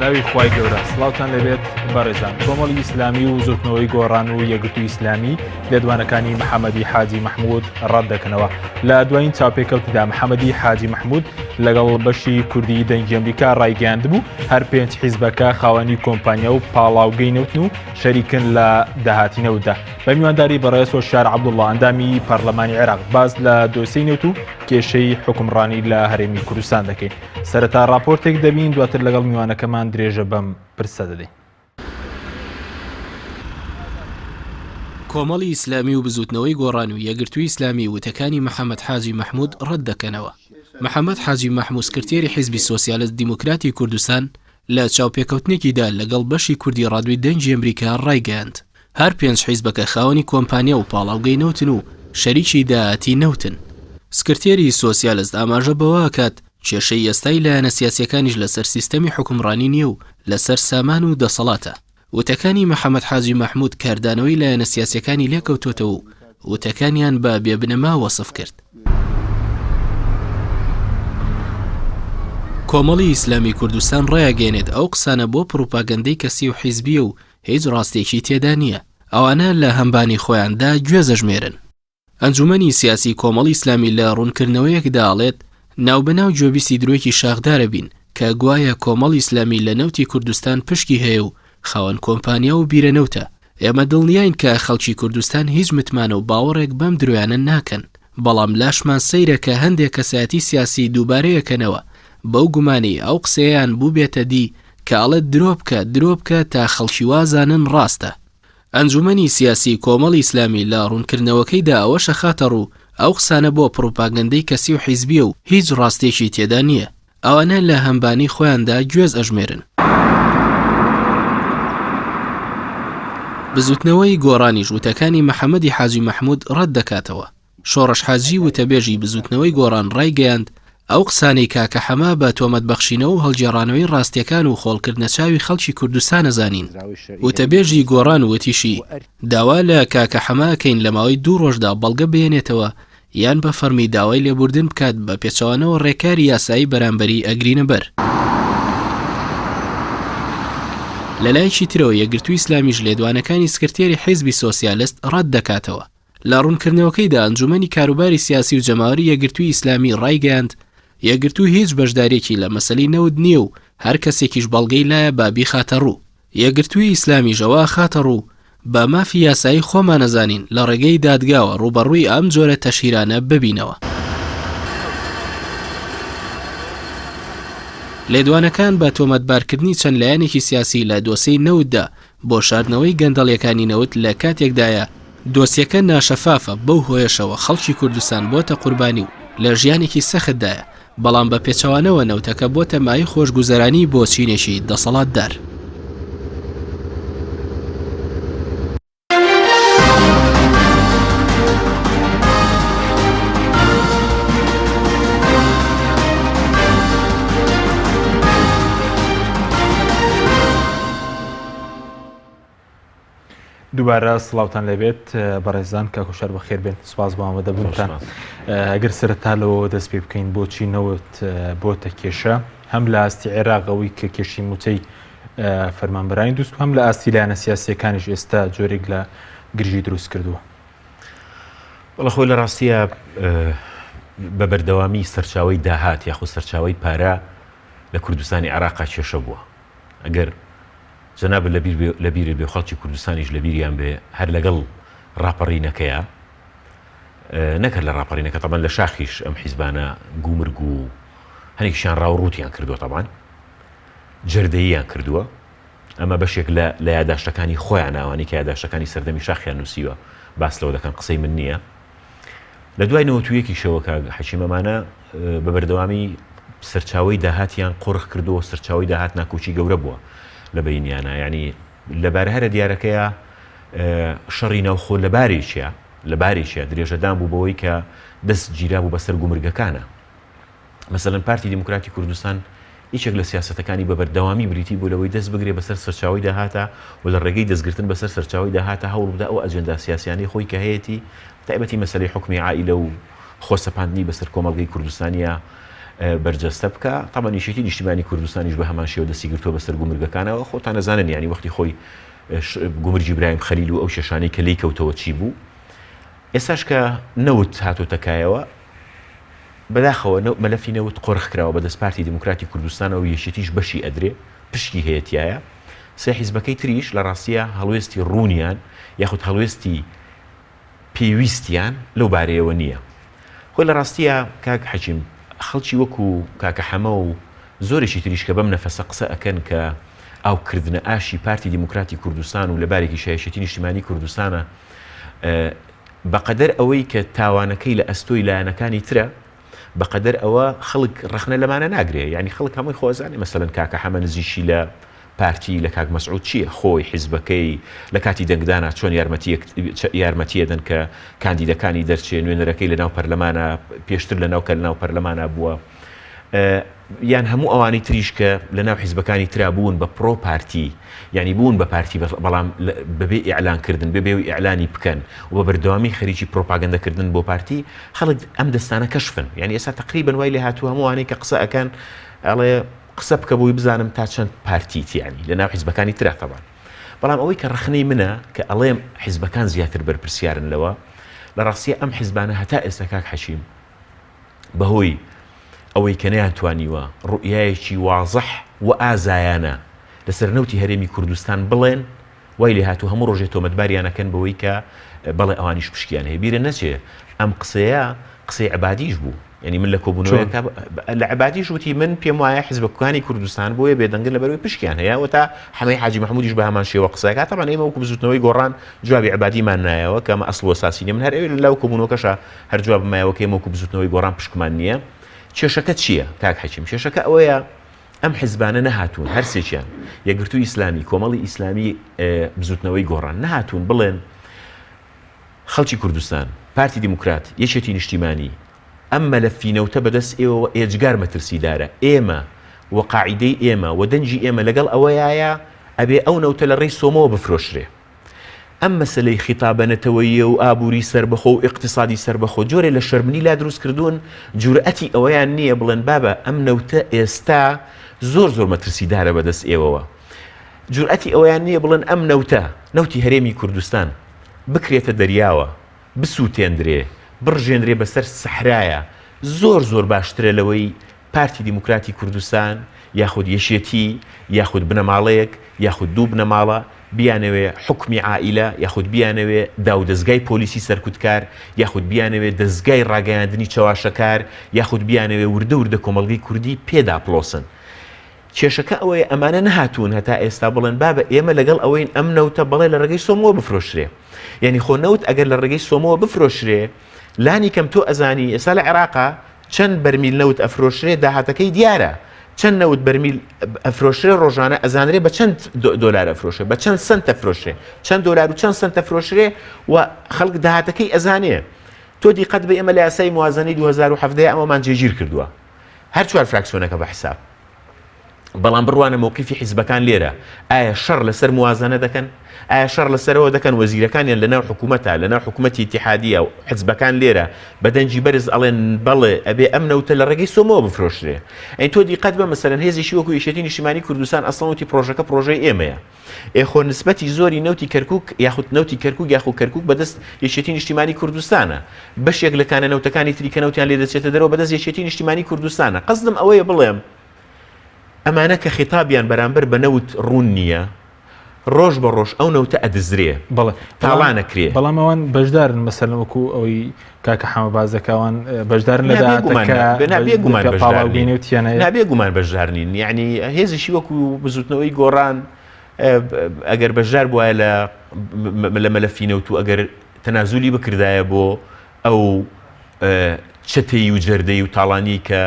ناوی خوای گەورە سڵاوتان لەبێت بەڕێزان کۆمەڵی ئیسلامی و زوتنەوەی گۆڕان و یەکگرتووی ئیسلامی لێدوانەکانی محەممەدی حاجی محمود ڕەت دەکەنەوە لە دوایین چاپێکەوتیدا محەممەدی حاجی محمود لەگەڵ بەشی کوردی دەنگی ئەمریکا ڕایگەیاند بوو هەر 5 حیزبەکە خاوەنی کۆمپانیا و پاڵاوگەینەوتن و شەریکن لە داهاتینەوتدا بە میوانداری بەڕێز هۆشیار عەبدوڵڵا ئەندامی پەرلەمانی عێراق باز لە دۆسەی نەوت و کێشەی حکومڕانی لە هەرێمی کوردستان دەکەین. سەرەتا راپۆرتێک دەبین دواتر لەگەڵ میوانەکەمان درێژە بەم پرسە دەدەین. کۆمەڵی ئیسلامی و بزوتنەوەی گۆڕان و یەکگرتووی ئیسلامی وتەکانی محەممەد حاجی محمود ڕەت دەکەنەوە. محەممەد حاجی محمود سکرتێری حیزبی سۆسیالیست دیموکراتی کوردستان لە چاوپێکەوتنێکیدا لەگەڵ بەشی کوردی ڕادوی دەنگی ئەمریکا ڕایگەیاند هەر 5 حیزبەکە خاوەنی کۆمپانیا و پاڵاوگەی نەوتن و شەریکی داهاتی نەوتن. سکرتێری سۆسیالیست ئاماژە بەوە ئەکات کێشەی ئێستای لایەنە سیاسیەکانیش لەسەر سیستەمی حکومڕانی نییە و لەسەر سامان و دەسەڵاتە. وتەکانی محەممەد حاجی محمود کاردانەوەی لایەنە سیاسیەکانی لێکەوتوتەوە و وتەکانیان بە بێبنەما وەسف کرد. کۆمەڵی ئیسلامی کوردستان ڕایگەێنێت ئەو قسانە بۆ پروپاگەندەی کەسی و حیزبیە و هیچ ڕاستێکی تێدا نییە. ئەوانە لە هەمبانی خۆیاندا گوێزەژمێرن. ئەنجومەنی سیاسی کۆمەڵی ئیسلامی لە ڕوونکردنەوەیەکدا ئاڵێت ناوبەناو جۆبیستی درۆیەکی شاخدارە بین کە گوایە کۆمەڵی ئیسلامی لە نەوتی کوردستان پشکی هەیە و خاوەن کۆمپانیا و بیرەنەوتە. ئێمە دڵنیاین کە خەڵکی کوردستان هیچ متمانە و باوەڕێک بەم درۆیانە ناکەن، بەڵام لاشمان سەیرە کە هەندێک کەسایەتی سیاسی دووبارەیەکەنەوە بەو گومانی ئەو قسەیان بوو بێتە دی کە ئەڵێت درۆ بکە تا خەڵکی وازانن ڕاستە. ئەنجومەنی سیاسی کۆمەڵی ئیسلامی لە ڕوونکردنەوەکەیدا ئەوەشە خاتە ڕوو ئەو قسانە بۆ پروپاگەندەی کەسی و حیزبیە و هیچ ڕاستێکی تێدا نییە. ئەوانە لە هەمبانی خۆیاندا گوێز ئەژمێرن. بزوتنەوەی گۆڕانیش وتەکانی محەممەدی حاجی محمود ڕەت دەکاتەوە. شۆڕش حاجی وتەبێژی بزوتنەوەی گۆڕان ڕایگەیاند ئەو قسانەی کاکە حەما بە تۆمەتبەخشینەوە و هەڵگێڕانەوەی ڕاستیەکان و خۆڵکردنە چاوی خەڵکی کوردستان نەزانین. وتەبێژی گۆڕان وتیشی داوا لە کاکە حەماکەین لە ماوەی 2 ڕۆژدا بەڵگە بێنێتەوە یان بە فەرمی داوای لێبوردن بکات بە پێچەوانەوە ڕێکاری یاسایی بەرامبەری ئەگرینە بەر. لەلایەکی ترەوە یەکگرتووی ئیسلامیش لێدوانەکانی سکرتێری حیزبی سۆسیالیست ڕەت دەکاتەوە. لە ڕوونکردنەوەکەیدا ئەنجومەنی کاروباری سیاسی و جەماوەری یەکگرتووی ئیسلامی ڕایگەیاند یەکگرتوو هیچ بەشدارێکی لە مەسەلەی نەوت نییە و هەر کەسێکیش بەڵگەی لایە بابی خاتە ڕوو. یەکگرتووی ئیسلامی ژەوا خاتە ڕوو بە مافی یاسایی خۆمان نەزانین لە ڕێگەی دادگاوە ڕوبەڕووی ئەم جۆرە تەشهیرانە ببینەوە. لێدوانەکان بە تۆمەتبارکردنی چەند لایەنێکی سیاسی لە دۆسەی نەوتدا بۆ شاردنەوەی گەندەڵیەکانی نەوت لە کاتێکدایە دۆسیەکە ناشەفافە بەو هۆیشەوە خەڵکی کوردستان بۆتە قوربانی و لە ژیانێکی سەختدایە، بەڵام بە پێچەوانەوە نەوتەکە بۆتە مای خۆشگوزەرانی بۆ چینێکی دەسەڵاتدار. دووبارە سڵاوتان لەبێت بەڕێزان کاکوشار بە خێر بێن. سوپاس بۆ ئامادەبوونتان. ئەگەر سەرەتا لەوە دەست پێ بکەین بۆچی نەوت بۆتە کێشە هەم لە ئاستی عێراقەوەی کە کێشی موچەی فەرمانبەرانی دووست هەم لە ئاستی لایەنە سیاسیەکانیش ئێستا جۆرێک لە گرژی دروست کردووە. وەڵا خۆی لە ڕاستیە بە بەردەوامی سەرچاوی داهات یاخۆ سەرچاوی پارە لە کوردستانی عێراقا کێشە بووە. ئەگەر جەناب لەبیرێ بێ خەڵکی کوردستانیش لەبیریان بێ هەر لەگەڵ ڕاپەڕینەکەیە نەکرد لە ڕاپەڕینەکە تەبەن لە شاخیش ئەم حیزبانە گومرگ و هەنێکیشیان ڕاوڕوتیان کردووە تەبان جەردەییان کردووە. ئەمە بەشێک لە یاداشتەکانی خۆیان ئەوانەی کە یاداشتەکانی سەردەمی شاخیان نووسیوە باس لەوە دەکەن قسەی من نییە. لە دوای نەوەتویەکی شەوە کە حەشیمەمانە بە بەردەوامی سەرچاوی داهاتیان قۆڕخ کردووە سەرچاوی داهات ناکۆچی گەورە بووە لە بەینیانە ینی لەبارە هەرە دیارەکەیە شەڕی ناوخۆ لە بارێکیە درێژەدان بوو بەوەی کە دەست گیرا بوو بەسەر گومرگەکانە. مەسەڵەن پارتی دیموکراتی کوردستان هیچێک لە سیاسەتەکانی بە بەردەوامی بریتی بوو لەوەی دەست بگرێ بەسەر سەرچاوی داهاتە و لە ڕێگەی دەستگرتن بەسەر سەرچاوی داهاتە هەوڵ بدە ئەو ئەجەندا سیاسیانی خۆی کە هەیەی تایبەتی مەسەلەی حکمی عائیلە و خۆسەپاندنی بەسەر کۆمەڵگەی کوردستانیە بەرجەستە بکە. تامان یەکێتی نیشتیمانی کوردستانیش بە هەمان شێوە دەستی گرتووە بەسەر گومرگەکانەوە. خۆتان نەزانن یعنی وەختی خۆی گومرجی برایم خەلیل و ئەو شەشانەی کە لی کەوتەوە چی بوو. ئێستاش کە نەوت هاتۆتەکایەوە بەداخەوە مەلەفی نەوت قۆرخ کراوە بەدەست پارتی دموکراتی کوردستانەوە یەکێتیش بەشی ئەدرێ پشکی هەیەتیایە. سێ حیزبەکەی تریش لە ڕاستیە هەڵوێستی ڕوونیان یاخود هەڵوێستی پێویستیان لەو بارەیەوە نییە. خۆی لە ڕاستیە کاک حەکیم خەڵکی وەکو کاکە حەمە و زۆرێکی تریش کە بەم نەفەسە قسە ئەکەن کە ئاوکردنە ئاشی پارتی دموکراتی کوردستان و لە بارێکی شایەتێتی نیشتیمانی کوردستانە بەقەدەر ئەوەی کە تاوانەکەی لە ئەستۆی لایەنەکانی ترە بەقەدەر ئەوە خەڵک ڕخنە لەمانە ناگرێ. یعنی خەڵک هەمووی خۆزانێ مەسەلەن کاکە حەمە نزیشی لە پارتی لە کاک مەسعود چییە خۆی حیزبەکەی لە کاتی دەنگدانە چۆن یارمەتیەدەن کە کاندیدەکانی دەرچێ نوێنەرەکەی لە ناو پەرلەمانە پێشتر لە ناو کە لە ناو پەرلەمانە بووە یان هەموو ئەوانەی تریش کە لە ناو حیزبەکانی ترا بوون بە پرۆ پارتی یعنی بوون بە پارتی بەڵام بەبێ ئیعلانکردن بەبێ ئیعلانی بکەن و بە بەردەوامی خەریکی پرۆپاگەندەکردن بۆ پارتی خەڵک ئەم دەستانە کەشفن. یعنی ئێستا تقریبا وای لێ هاتووە هەمووانەی کە قسە ئەکەن ئەڵێ قسە بکە بۆی بزانم تا چەند پارتیت یعنی لە ناو حیزبەکانی ترا تەبان. بەڵام ئەوەی کە ڕخنەی منە کە ئەڵێم حیزبەکان زیاتر بەرپرسیارن لەوە لە ڕاستیە ئەم حیزبانە هەتا ئێستا کاک حەشیم بەهۆی ئەوەی کە نەیانتوانیوە ڕوئیایەکی وازەح و ئازایانە لەسەر نەوتی هەرێمی کوردستان بڵێن وای لێ هاتوو هەموو ڕۆژێ تۆمەتباریانەکەن بەوەی کە بەڵێ ئەوانیش پشکیان هەیە. بیرە نەچێ ئەم قسەیە قسەی عەبادیش بوو. یعنی من لە کۆبوونەوەیەکە لە عەبادیش وتی من پێم وایە حیزبەکانی کوردستان بۆیە بێدەنگن لەبەرەوەی پشکیان هەیە و تا حەمەی حاجی مەحمودیش بە هەمان شێوە قسەکە تەمان ئێمە وەکو بزوتنەوەی گۆڕان جوابی عەبادیمان نایەوە کە ئەمە ئەسڵ و ئەساسی نیە. من هەر ئێوە لەو کۆبوونەوەکەشە هەر جواب مایەوە کە ئێمە وەکو بزوتنەوەی گۆڕان پشکمان نییە. کێشەکە چییە کاک حەکیم؟ کێشەکە ئەوەیە ئەم حیزبانە نەهاتوون هەر سێکیان یەکگرتووی ئیسلامی کۆمەڵی ئیسلامی بزوتنەوەی گۆڕان نەهاتوون بڵێن خەڵکی کوردستان پارتی دموکرات یەکێتی نیشتیمانی ئەم مەلەفینەوتە بەدەست ئێوە ئێجگار مەترسیدارە ئێمە و قاعیدەی ئێمە و دەنجی ئێمە لەگەڵ ئەوەیە ئەبێ ئەو نەوتە لە ڕێی سۆمەوە بفرۆشرێ. ئەم مەسلەی خیتابەنەتەوەیە و ئابووری سربەخۆ و اقتصادی سربەخۆ جۆرێ لە شەرمنی لا دروست کردوون جورئەتی ئەوەیان نییە بڵێن بابە ئەم نەوتە ئێستا زۆر مەترسیدارە بەدەست ئێوەوە. جورئەتی ئەوەیان نییە بڵێن ئەم نەوتی هەرێمی کوردستان بکرێتە دەریاوە بسووتێندرێ بڕژێنرێ بەسەر سەحرایە زۆر باشترە لەوەی پارتی دموکراتی کوردستان یاخود یەشێتی یاخود بنەماڵەیەک یاخود دوو بنەماڵە بیانەوێ حکمی عائیلە یاخود بیانەوێ داودەزگای پۆلیسی سەرکوتکار یاخود بیانەوێ دەستگای ڕاگەیاندنی چاواشەکار یاخود بیانەوێ وردە کۆمەڵگەی کوردی پێدا پڵۆسن. کێشەکە ئەوەیە ئەمانە نەهاتوون هەتا ئێستا بڵێن بابە ئێمە لەگەڵ ئەوەین ئەم نەوتە بەڵێ لە ڕێگەی سۆمەوە بفرۆشرێ. یعنی خۆ نەوت ئەگەر لە ڕێگەی سۆمەوە بفرۆشرێ لانی کەم تۆ ئەزانی ئێستا لە عێراقا چەند بەرمیل نەوت ئەفرۆشرێ داهاتەکەی دیارە چەند نەوت بەرمیل ئەفرۆشرێ ڕۆژانە ئەزانرێ بە چەند دۆلار ئەفرۆشێ بە چەند سنت ئەفرۆشرێ چەند دۆلار و چەند سنت ئەفرۆشرێ و خەڵک داهاتەکەی ئەزانێ. تۆ دیقەت بە ئێمە لە یاسای موازنەی 2017 ئەمەمان جێگیر کردووە هەر چوار فراکسیۆنەکە بە حساب. بەڵام بڕوانە مووقیفی حیزبەکان لێرە ئایا شەڕ لەسەر موازنە دەکەن؟ ئایا شەڕ لەسەرەوە دەکەن وەزیرەکانیان لەناو حکوومەتە لەناو حکوومەتی ئیتیحادیە و حیزبەکان لێرە بەدەنجی بەرز ئەڵێن بەڵێ ئەبێ ئەم نەوتە لە ڕێگەی سۆمەوە بفرۆشرێ. ئەین تۆ دیقەت بە مەسەلەن هێزیشی وەکو یەکێتی نیشتیمانی کوردستان ئەسڵەوتی پرۆژەکە پرۆژەی ئێمەیە. ئێخۆ نسبەتی زۆری نەوتی کەرکووک یاخود نەوتی کەرکووک یاخود کەرکووک بەدەست یەکێتی نیشتیمانی کوردستانە. بەشێک لە کانە نەوتەکانی تریکە نەوتیان لێ دەچێتە دەرەوە بەدەست یەکێتی نیشتیمانی کوردستانە. قەزدم ئەوەیە بڵێم ئەمانە کە خیتابیان بەرامبەر بە نەوت ڕوون نییە ڕۆژ بە ڕۆژ ئەو نەوتە ئەدزرێ تاڵانەکرێ. بەڵام ئەوان بەشدارن مەسەلەن وەکو ئەوەی کاکە حەمە بازەکەوان بەشدارن لە نابێ گومان بەشدارنین. یعنی هێزیشی وەکو بزوتنەوەی گۆڕان ئەگەر بەشدار بووایە لە مەلەفی نەوت و ئەگەر تەنازولی بکردایە بۆ ئەو چەتەی و جەردەی و تاڵانی کە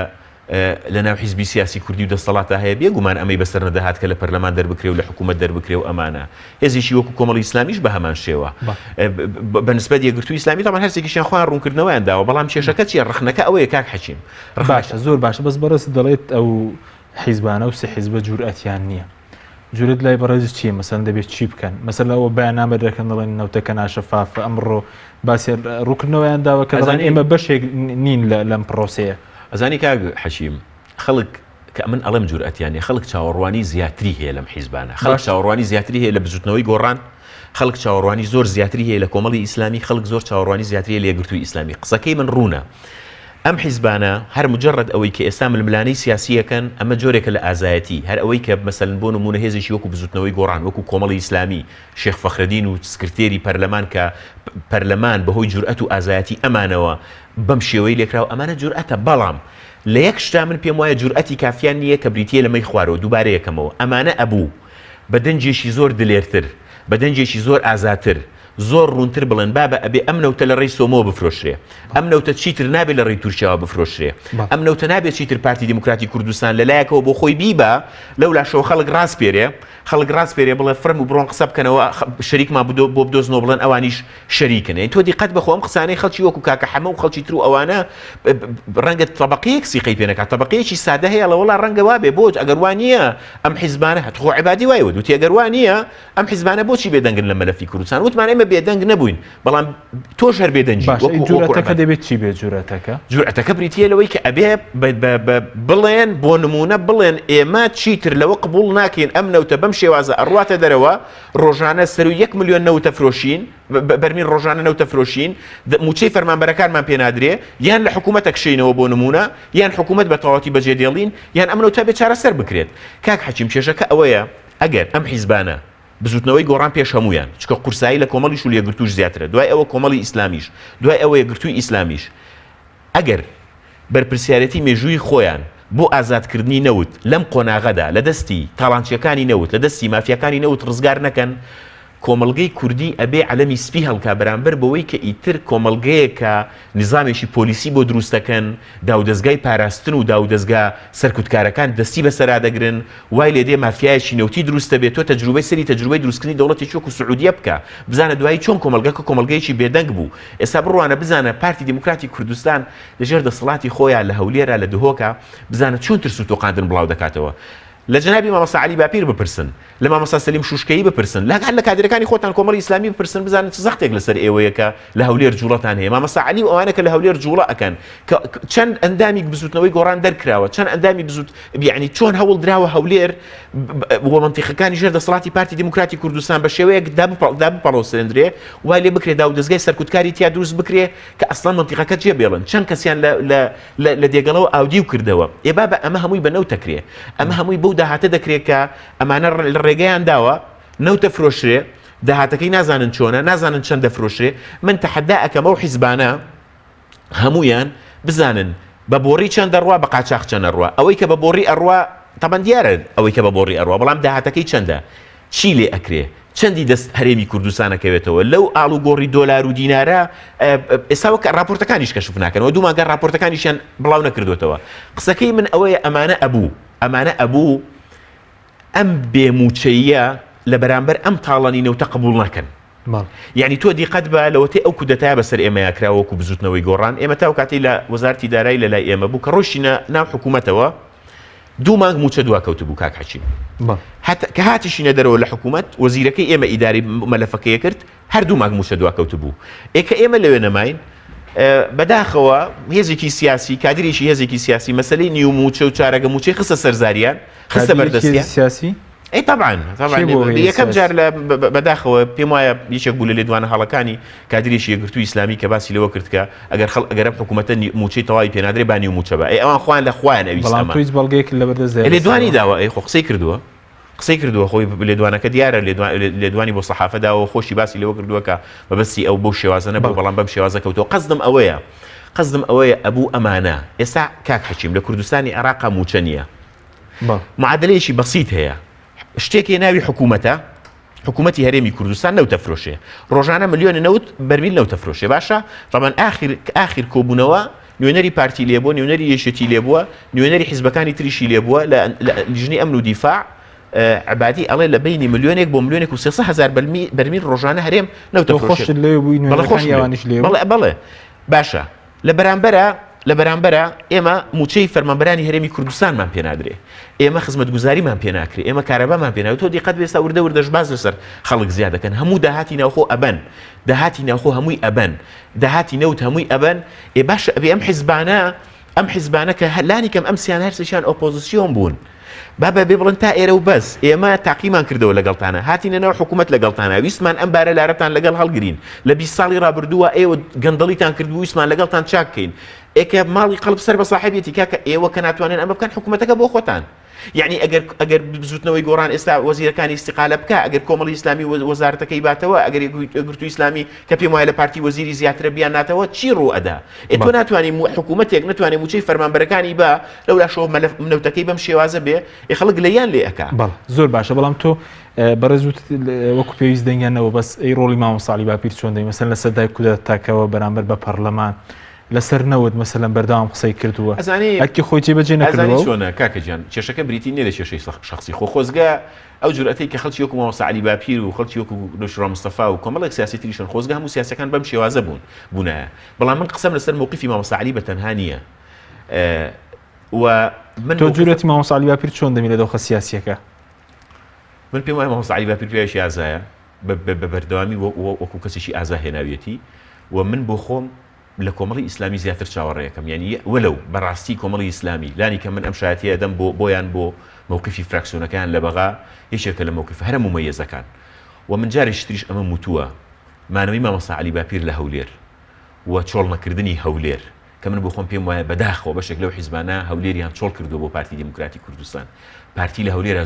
لە ناو حیزبی سیاسی کوردی و دەسەڵاتە هەیە بێگومان ئەمەی بەسەر نەدەهات کە لە پەرلەمان دەربکرێ و لە حکوومەت دەربکرێ و ئەمانە هێزیشی وەکو کۆمەڵی ئیسلامیش بە هەمان شێوە بەنسبەت یەکگرتووی ئیسلامی تامان هەرسێکیشیان خۆیان ڕوونکردنەوەیان داوە. بەڵام کێشەکە چیە؟ ڕخنەکە ئەوەیە کاک حەکیم باشە زۆر باشە بەس بەڕست دەڵێت ئەو حیزبانە و سێ حیزبە جورئەتیان نییە. جورت لای بەڕێز چییە؟ مەسەن دەبێت چی بکەن؟ مەسەلا ئەوە بەیانامە دەکەن دەڵێن نەوتەکە ناشەفافە ئەمڕۆ باسی ڕووکردنەوەیان داوە کە دەڵێن ئێمە بەشێک نین لەم پرۆسەیە. ئەزانی کاک حەکیم خەڵک کە من ئەڵێم جورئەتیانێ خەڵک چاوەڕوانی زیاتری هەیە لەم حیزبانە خەڵک چاوەڕوانی زیاتری هەیە لە بزوتنەوەی گۆڕان خەڵک چاوەڕوانی زۆر زیاتری هەیە لە کۆمەڵی ئیسلامی خەڵک زۆر چاوەڕوانی زیاتری لە یەکگرتووی ئیسلامی قسەکەی من ڕوونە ئەم حیزبانە هەر مجرد ئەوەی کە ئێستا ململانەی سیاسیەکەن ئەمە جۆرێکە لە ئازایەتی هەر ئەوەی کە مەسەلەن بۆ نمونە هێزێکی وەکو بزوتنەوەی گۆڕان وەکو کۆمەڵی ئیسلامی شێخ فەخرەدین و سکرتێری پەرلەمان کە پەرلەمان بەهۆی جورئەت و ئازایەتی ئەمانەوە بەم شێوەی لێکراوە ئەمانە جورئەتە بەڵام لە یەک شتا من پێم وایە جورئەتی کافیان نییە کە بریتیە لەمەی خوارەوە دووبارە یەکەمەوە ئەمانە ئەبوو بە دەنجێکی زۆر دلێرتر بە دەنجێکی زۆر ئازاتر زۆر ڕوونتر بڵێن بابە ئەبێ ئەم نەوتە لە ڕێی سۆمۆ بفرۆشرێ ئەم نەوتە چیتر نابێت لە ڕێی تورکیاوە بفرۆشرێ ئەم نەوتە نابێت چیتر پارتی دموکراتی کوردستان لەلایەکەوە بۆ خۆی بیبە لەولا شەو خەڵک ڕاستپێرێ بڵێ فرم و بڕۆن قسە بکەنەوە شەریکمان بۆ بدۆزنەوە بڵێن ئەوانیش شەریکن تۆ دیقەت بەخۆ ئەم قسانەی خەڵکی وەکو کاکە حەمە و خەڵکی تر و ئەوانە ڕەنگە تەبەقەیەک سیقەی پێ نەکات تەبەقەیەکی سادە هەیە لە وڵا ڕەنگە وابێ بۆ ئەگەر وان نییە ئەم حیزبانە هەتخۆ عیبادی وایە وتی ئەگەر وان نییە ئەم حیزبانە بۆچی بێدەنگن لە مەلەفی کوردستان وتمان ئێمە بێدەنگ نەبووین بەڵام تۆش هەر بێدەنجی جورەتەکە دەبێت چی بێت جورئەتەکە بریتیە لەوەی کە ئەبێ بڵێن بۆ نمونە بڵێن ئێمە چیتر لەوە قبول ناکەین ئەم نەوتە بەم شێوازە ئەڕواتە دەرەوە ڕۆژانە سەر و 1 ملیۆن نەوتە فرۆشین بەرمین ڕۆژانە نەوتە فرۆشین موچەی فەرمانبەرەکانمان پێ نادرێ یان لە حکوومەتە کشینەوە بۆ نمونە یان حکوومەت بە تەواوەتی بەجێ دێڵین یان ئەم نەوتە بێت چارەسەر بکرێت کاک حەکیم کێشەکە ئەوەیە ئەگەر ئەم حیزبانە بزوتنەوەی گۆڕان پێش هەمویان چکە قورسایی لە کۆمەڵیش و لێگرتووش زیاترە دوای ئەوە کۆمەڵی ئیسلامیش دوای ئەوە یەکگرتووی ئیسلامیش ئەگەر بەرپرسیارەتی مێژووی خۆیان بۆ ئازادکردنی نەوت لەم قۆناغەدا لە دەستی تاڵانچیەکانی نەوت لە دەستی مافیەکانی نەوت ڕزگار نەکەن کۆمەڵگەی کوردی ئەبێ عەلەمی سپی هەڵکا بەرامبەر بەوەی کە ئیتر کۆمەڵگەیە کە نظامێکی پۆلیسی بۆ دروستەکەن داودەزگای پاراستن و داودەزگا سەرکوتکارەکان دەستی بەسەرا دەگرن وای لێ دێ مافیایەکی نەوتی دروستە بێت تۆ تەجروبەی سەری تەجروبەی دروستکردنی دەوڵەتێکی وەکو سعودیە بکە بزانە دوایی چۆن کۆمەلگەکە کۆمەلگەیەکی بێدەنگ بوو ئێستا بڕوانە بزانە پارتی دموکراتی کوردستان لەژێر دەسەڵاتی خۆیان لە هەولێرە لە دهۆکە بزانە چۆن ترس و تۆقاندن بڵاو دەکاتەوە لە جنابی مامۆستا عەلی باپیر بپرسن لە مامۆستا سەلیم شوشکەیی بپرسن لە کادرەکانی خۆتان کۆمەڵی ئیسلامی بپرسن بزانن چ زەختێک لەسەر ئێوەیە کە لە هەولێر جوڵەتان هەیە مامۆستا عەلی و ئەوانە کە لە هەولێر جوڵە ئەکەن چەند ئەندامی بزوتنەوەی گۆڕان دەرکراوە چەند ئەندامی بزوت یعنی چۆن هەوڵ دراوە هەولێر وە منتیقەکانی ژێر دەسەڵاتی پارتی دموکراتی کوردستان بە شێوەیەک دابپەڵەوە سلندرێ وای لێ بکرێ داودەزگای سەرکوتکاری تیا دروست بکرێ کە ئەسڵان منتیقەکە جێبێڵن چەند کەسیان لە دێگەڵەوە ئاودیو کردەوە بابە ئەمە هەمووی بە نەوت دەکرێ ئەمە هەمووی بەو داهاتە دەکرێت کە ئەمانە لە ڕێگەیان داوە نەوتە فرۆشرێ داهاتەکەی نازانن چۆنە نازانن چەند دەفرۆشرێ من تەحەدا ئەکەمە و حیزبانە هەمویان بزانن بە بۆڕی چەند دەڕوا بە قاچاق چەند ئەڕوا ئەوەی کە بە بۆڕی ئەڕوا تەبەن دیارە ئەوەی کە بە بۆڕی ئەڕوا بەڵام داهاتەکەی چەندە چی لێ ئەکرێ چەندی دەست هەرێمی کوردستانەکەوێتەوە لەو ئاڵ و گۆڕی دۆلار و دینارە ئێستا وەک راپۆرتەکانیش کەشف ناکەنەوە دوومانگە راپۆرتەکانیشیان بڵاو نەکردوێتەوە قسەکەی من ئەوەیە ئەمانە ئەبوو ئەم بێموچەیە لە بەرامبەر ئەم تاڵانی نەوتە قبول ناکەن یعنی تۆ دیقەت بە لەوەتەی ئەو کودەتایە بەسەر ئێمە یاکراوەکو بزوتنەوەی گۆڕان ئێمە تاو کاتی لە وەزارەتی دارایی لە لای ئێمە بوو کە ڕۆژینە ناو حکوومەتەوە دوو مانگ موچە دواکەوت بوو کاک حەکیم کە هاتیشینە دەرەوە لە حکوومەت وەزیرەکەی ئێمە ئیداری مەلەفەکەیە کرد هەردوو مانگ موچە دواکەوت بوو ئێکە ئێمە لەوێ نەماین بەداخەوە هێزێکی سیاسی کادریشی هێزێکی سیاسی مەسەلەی نیو موچە و چارەگە موچەی خستە سەرزاریان خستە بەردەستیان سیاسی طبعا یەکەم جار لە بەداخەوە پێم وایە یەکێک بوو لە لێدوانە هەڵەکانی کادریشی یەکگرتووی ئیسلامی کە باسی لەوە کرد کە ئەگەر حکوومەتە موچەی تەواوی پێنادرێ با نیو موچە بە ئەوان خوان لە خوایان ئەویستەمە تویز بەڵگەیەک لە بەردەست لێدوانی داوە خۆ قسەی کردووە خۆی لێدوانەکە دیارە لێدوانی بۆ سەحافەداوە خۆشی باسی لەوە کردووە کە بەبەستی ئەو بەو شێوازە نەبوو بەڵام بەم شێوازە کەوتەوە قەزدم ئەوەیە ئەبوو ئەمانە ئێستا کاک حەکیم لە کوردستانی عێراقا موچە نییە معادلەیەکی بەسیط هەیە شتێکی ناوی حکوومەتی هەرێمی کوردستان نەوتە فرۆشێ ڕۆژانە ملیۆنە نەوت بەرمیل نەوتە فرۆشێ باشە ڕەمان ئاخر کۆبوونەوە نوێنەری پارتی لێبووە نوێنەری یەشێتی لێبووە نوێنەری حیزبەکانی تریشی لێبووە لە لیژنەی ئەمن و دیفاع عبادی ئەڵێ لە بینی ملیۆنێک بۆ ملیۆنێک و 300,000 بەرمیل ڕۆژانە هەرێم نەوتە فرۆشێ بەڵێ باشە لە بەرامبەرە ئێمە موچەی فەرمانبەرانی هەرێمی کوردستانمان پێنادرێ ئێمە خزمەتگوزاریمان پێناکرێ ئێمە کارەبامان پێناوێت تۆ دیقەت بێستا وردەش باز لەسەر خەڵک زیاد دەکەن هەموو داهاتی ناوخۆ ئەبەن داهاتی ناوخۆ هەمووی ئەبەن داهاتی نەوت هەمووی ئەبەن باشە ئەبێ ئەم حیزبانە ئەم حیزبانەکە لانی کەم ئەم سییان هەرسیشان ئۆپۆزیسیۆن بوون بابە بێ بڵن تا ئێرە و بەس ئێمە تاقیمان کردەوە لەگەڵتانە هاتینە ناو حکوومەت لەگەڵتانە ویسمان ئەم بارە لارەتان لەگەڵ هەڵگرین لە 20 ساڵی ڕابردووە ئێوە گەندەڵیتان کردو ویسمان لەگەڵتان چاککەین ئێکە ماڵی قەڵب سەر بە صاحبێتی کاکە ئێوە کە ناتوانن ئەمە بکەن حکوومەتەکە بۆ خۆتان یعنی ئەگەر بزوتنەوەی گۆڕان ئێستا وەزیرەکانی استیقالە بکە ئەگەر کۆمەڵی ئیسلامی وەزارەتەکەی باتەوە ئەگەر یەکگرتووی ئیسلامی کە پێم وایە لە پارتی وەزیری زیاترە بیان ناتەوە چی ڕوو ئەدا تۆ ناتوانانی حکوومەتێک نتوانێت موچەی فەرمانبەرەکانی بە لەولا شۆ منەوتەکەی بەم شێوازە بێ خەڵک لەیان لێ ئەکا زۆر باشە بەڵام تۆ بەڕێزوت وەکو پێویست دەنگیانەوە بەس ئەی ڕۆڵی مامۆساعلی باپیر چۆن دەی مەسەن لە سەردای کودەتاکەوە بەرامبەر بە پەرلەمان لەسەر نەوت مەسەلەن بەردەوام قسەی کردووە ئەکی خۆی جێبەجێ نەکردەوە چۆنە کاکەجان کێشەکە بریتی نیە لە کێشەی شخصی خۆزگە ئەو جورئەتەی کە خەڵکی وەکو مامۆساعلی باپیر و خەڵکی وەکو نوشڕا مستەفا و کۆمەڵێک سیاسی تریشن خۆزگە هەموو سیاسەکان بەم شێوازە بوونایە بەڵام من قسەم لەسەر موقیفی مامۆساعلی بەتەنها نییە و من تۆ جورەتی مامۆساعلی باپیر چۆن دەمی لە دۆخە سیاسیەکە من پێم وایە مامۆساعلی باپیر پێویستی ئازایە بە بەردەوامی وەکو کەسێکی ئازا هێناویەتی و من بۆ خۆم لە کۆمەڵی ئیسلامی زیاتر چاوەڕێیەکەم یعنی وەلەو بەڕاستی کۆمەڵی ئیسلامی لانی کە من ئەم شایەتیە دەم بۆیان بۆ مووقیفی فراکسیۆنەکان لە بەغا یەکێکە لە مووقیف هەرە ممەیزەکان و من جارێکی تریش ئەمە موتووە مانەوەی مامۆساعلی باپیر لە هەولێر و چۆڵ نەکردنی هەولێر کە من بۆ خۆم پێم وایە بەداخەوە بەشێک لەو حیزبانە هەولێریان چۆڵ کردو بۆ پارتی دموکراتی کوردستان پارتی لە هەولێرە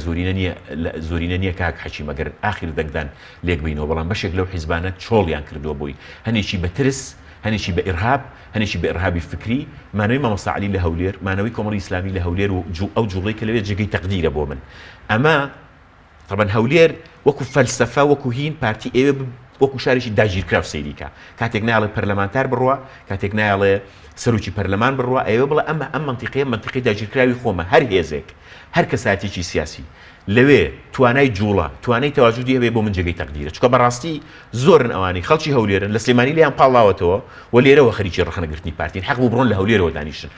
زۆرینە نییە کاک حەچیم ئەگەر ئاخر دەنگدان لێک بینەوە بەڵام بەشێک لەو حیزبانە چۆڵیان کردووە بۆی هەنێکی بە ترس هەنێکی بە ئیرهاب هەنێکی بە ئیرهابی فکری مانەوەی مامۆساعلی لە هەولێر مانەوەی کۆمەڵی ئیسلامی لە هەولێر و ئەو جوڵەی کە لەوێت جێگەی تەقدیرە بۆ من ئەمە طبعا هەولێر وەکو فەلسەفە وەکو هین پارتی ئێوە وەکو شارێکی داگیرکراو سەیریکە کاتێک ناڵێ پەرلەمانتار بڕوە کاتێک ناڵێ سەرۆکی پەرلەمان بڕوە ئێوە بڵێ ئەم منتیقی داگیرکراوی خۆمە هەر هێزێک هەر کەساتێکی سیاسی لەوێ توانای جوڵە توانای تەواجودی هەبێ بۆ من جێگەی تەقدیرە چکە بەڕاستی زۆرن ئەوانی خەڵکی هەولێرن لە سلێمانی لیان پاڵاوەتەوە و لێرەوە خەریکی ڕخنەگرتنی پارتین حەق بوو بڕۆن لە هەولێرەوە دانیشن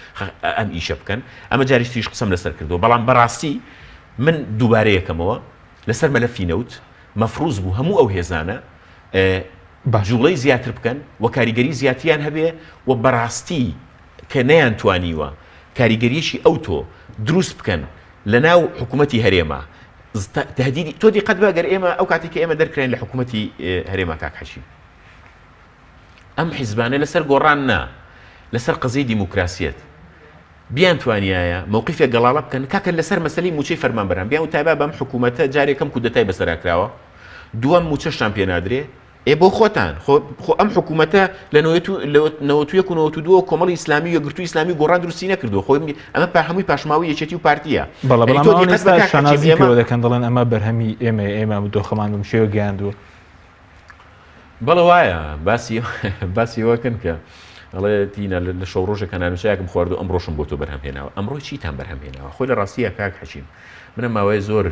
ئەم ئیشە بکەن ئەمە جاریش تریش قسەم لەسەر کردەوە بەڵام بەڕاستی من دووبارەیەکەمەوە لەسەر مەلەفی نەوت مەفروض بوو هەموو ئەو هێزانە جوڵەی زیاتر بکەن و کاریگەری زیاتیان هەبێ و بەڕاستی کە نەیانتوانیوە کاریگەریشی ئەو تۆ دروست بکەن لە ناو حکوومەتی هەرێمە تهدیدی تۆ دیقەت بە گەر ئێمە ئەو کاتی کە ئێمە دەرکرێن لە حکوومەتی هەرێمە کاک حەشیم ئەم حیزبانە لەسەر گۆڕان نا لەسەر قەزەی دیموکراسیەت بیان توانایە مووقیفێک گەڵاڵە بکەن کاکە لەسەر مەسەلەی موچەی فەرمانبەران بیان و تایبا بەم حکوومەتە جارێکم کودەتای بەسەراکراوە دووەم موچەشتان پێ نادرێ بۆ خۆتان خۆ ئەم حکوومەتە لە 1992 کۆمەڵی ئیسلامی و گرتووی ئیسلامی گۆڕان دروستی نەکردو خۆی ئەمە هەمووی پاشماوی یەکێتی و پارتیە شانازی پێوە دەکەن دەڵێن ئەمە بەرهەمی ئێمە دۆخەمان بم شێوە گەیاندووە بەڵە وایە باسی وەکەن کە ئەڵێ تینە لە شەو ڕۆژێک کەنانوچایەکم خواردو ئەم ڕۆژم بۆ تۆ بەرهەمهێناوە ئەمڕۆ چیتان بەرهەمهێناوە خۆی لە ڕاستیە کاک حەشیم منە ماوەیە زۆر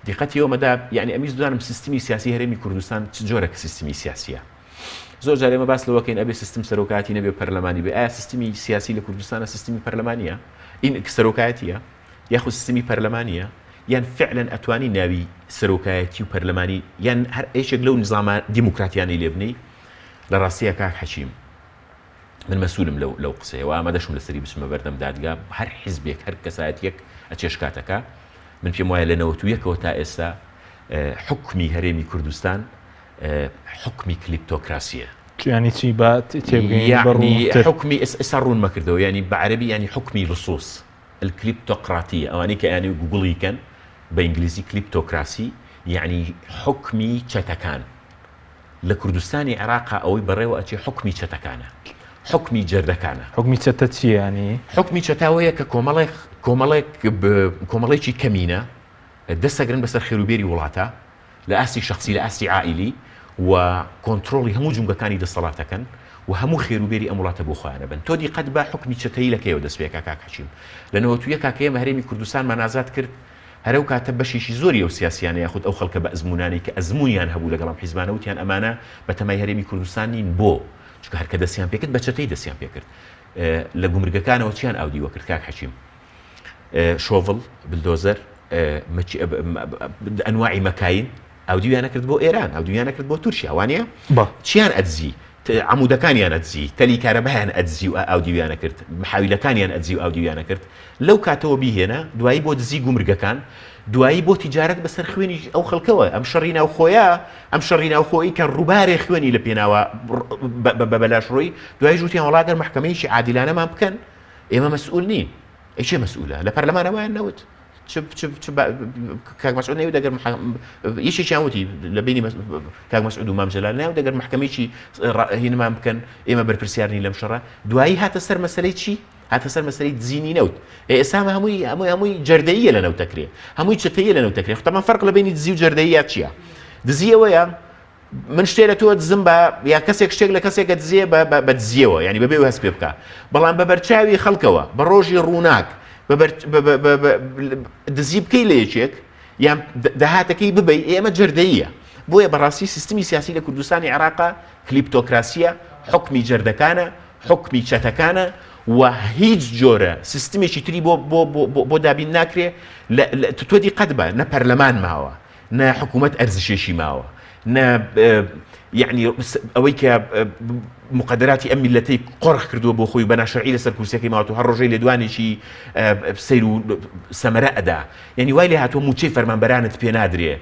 دیقەتی ئەومەدا یعنی ئەمیش دانم سیستمی سیاسی هەرێمی کوردستان چ جۆرە سیستمی سیاسیە زۆر جار ئێمە باس لەوەکەین ئەبێ سیستم سەرۆکاتی نەبێ پەرلەمانی بێ ئایا سیستمی سیاسی لە کوردستانە سیستمی پەرلەمانیە این سەرۆکایەتیە یاخود سیستمی پەرلەمانیە یان فعلا ئەتوانی ناوی سەرۆکایەتی و پەرلەمانی یان هەر ئێشێک لەو نظامە دیموکراتیانی لێ بنەی لە ڕاستیە کاک حەشیم من مەسئولم لەو قسەیەوە ئامادەشم لەسەری بچمە بەردەم دادگا هەر حیزبێک هەر کەسایەتیەک ئەچێشکاتەکە من پێم وایە لە 91ەوە تا ئێستا حکمی هەرێمی کوردستان حکمی کلیپتۆکراسیە ینی چی با تێبگەین حکمی ئێستا ڕوون مەکردەوە ینی بە عەرەبی ینی حکمی لصوص الکلیپتۆقراتیە ئەوانەی کە ینی گوگڵی کەن بە ئینگلیزی کلیپتۆکراسی یعنی حکمی چەتەکان لە کوردستانی عێراقا ئەوەی بەڕێوە ئەچێ حکمی چەتەکانە حکمی جەردەکانە حکمی چەتە چیە ینی حکمی چەتاوەیە کە کۆمەڵێکی کەمینە دەستەگرن بەسەر خێروبێری وڵاتە لە ئاستی شخصی لە ئاستی عائیلی و کۆنتترۆلی هەموو جونگەکانی دەسەڵاتەکەن و هەموو خێروبێری ئەم وڵاتە بۆ خۆیانە بن تۆ دیقەت بە حکمی چەتەیی لەکەیەوە دەستپێکە کاک حەشیم لە 91 کاکەیە هەرێمی کوردستانمان ئازاد کرد هەرەو کاتە بەشێکی زۆری ئەو سیاسیانە یاخود ئەو خەڵکە بە ئەزمونانی کە ئەزمونیان هەبوو لەگەڵ حیزبانە وتیان ئەمانە بە تەمای هەرێمی کوردستان نین بۆ چکە هەرکە دەستیان پێکرد بە چەتەی دەستیان پێکرد لە گومرگەکانەوە چیان ئاودیوە کرد کاک حەشیم شۆڤڵ بلدۆزەر ئەنواعی مەکاین ئاودیویانە کرد بۆ ئێران ئاودیویانە کرد بۆ تورکیا وانە چیان ئەدزی عمودەکانیان ئەدزی تەلی کارەبایان ئەدزی و ئاودیویانە کرد محاویلەکانیان ئەدزی و ئاودیویانە کرد لەو کاتەوە بیهێنا دوایی بۆ دزی گومرگەکان دوایی بۆ تیجارەت بەسەر خوێنی ئەو خەڵکەوە ئەم شەڕی ناوخۆیە ئەم شەڕی ناوخۆی کە ڕووبارێ خوێنی لە پێناوە بە بەلاشڕۆی دوای ژووتیان وڵاتگەر محکەمەیەکی عادیلانەمان بکەن ئێمە مەسئول نین ئەیچێ مەسئولە لە پەرلەمانەوەیان نەوت کاک مەسعود نەوت دەگەر یەکێکیان وتی لە بینی کاک مەسعود و مام جەلال نەوت دەگەر محکەمەیەکی هێنمان بکەن ئێمە بەرپرسیارنی لەم شەڕە دوایی هاتە سەر مەسەلەی چی؟ هاتە سەر مەسەلەی دزینی نەوت ئێستا هەمووی جەردەییە لە نەوتەکرێ هەمووی چتەیە لە نەوتەکرێ خۆتەمان فەرق لە بینی دزی و جەردەییە چییە؟ دزیەوەیە من شتێ لە تۆ دزم بە یا کەسێک شتێک لە کەسێکە دزیە بە دزیەوە ینی بەبێ هەست پێ بکە بەڵام بە بەرچاوی خەڵکەوە بە ڕۆژی ڕووناک دزی بکەی لە یەکێک یان داهاتەکەی ببەی ئێمە جەردەییە بۆیە بەڕاستی سیستمی سیاسی لە کوردستانی عێراقا کلیپتۆکراسیە حکمی جەردەکانە حکمی چەتەکانە و هیچ جۆرە سیستمێکی تری بۆ دابین ناکرێ تۆ دیقەت بە نە پەرلەمان ماوە نە حکوومەت ئەرزشێشی ماوە نە یعنی ئەوەی کە مقدراتی ئەم میلەتەی قۆڕخ کردووە بۆ خۆی بەناشەرعی لەسەر کورسەکەی ماوەتەوە هەر ڕۆژەی لە دوانێکی سەیر و سەمەرە ئەدا یعنی وای لێ هاتووە موچەی فەرمانبەرانت پێ نادرێ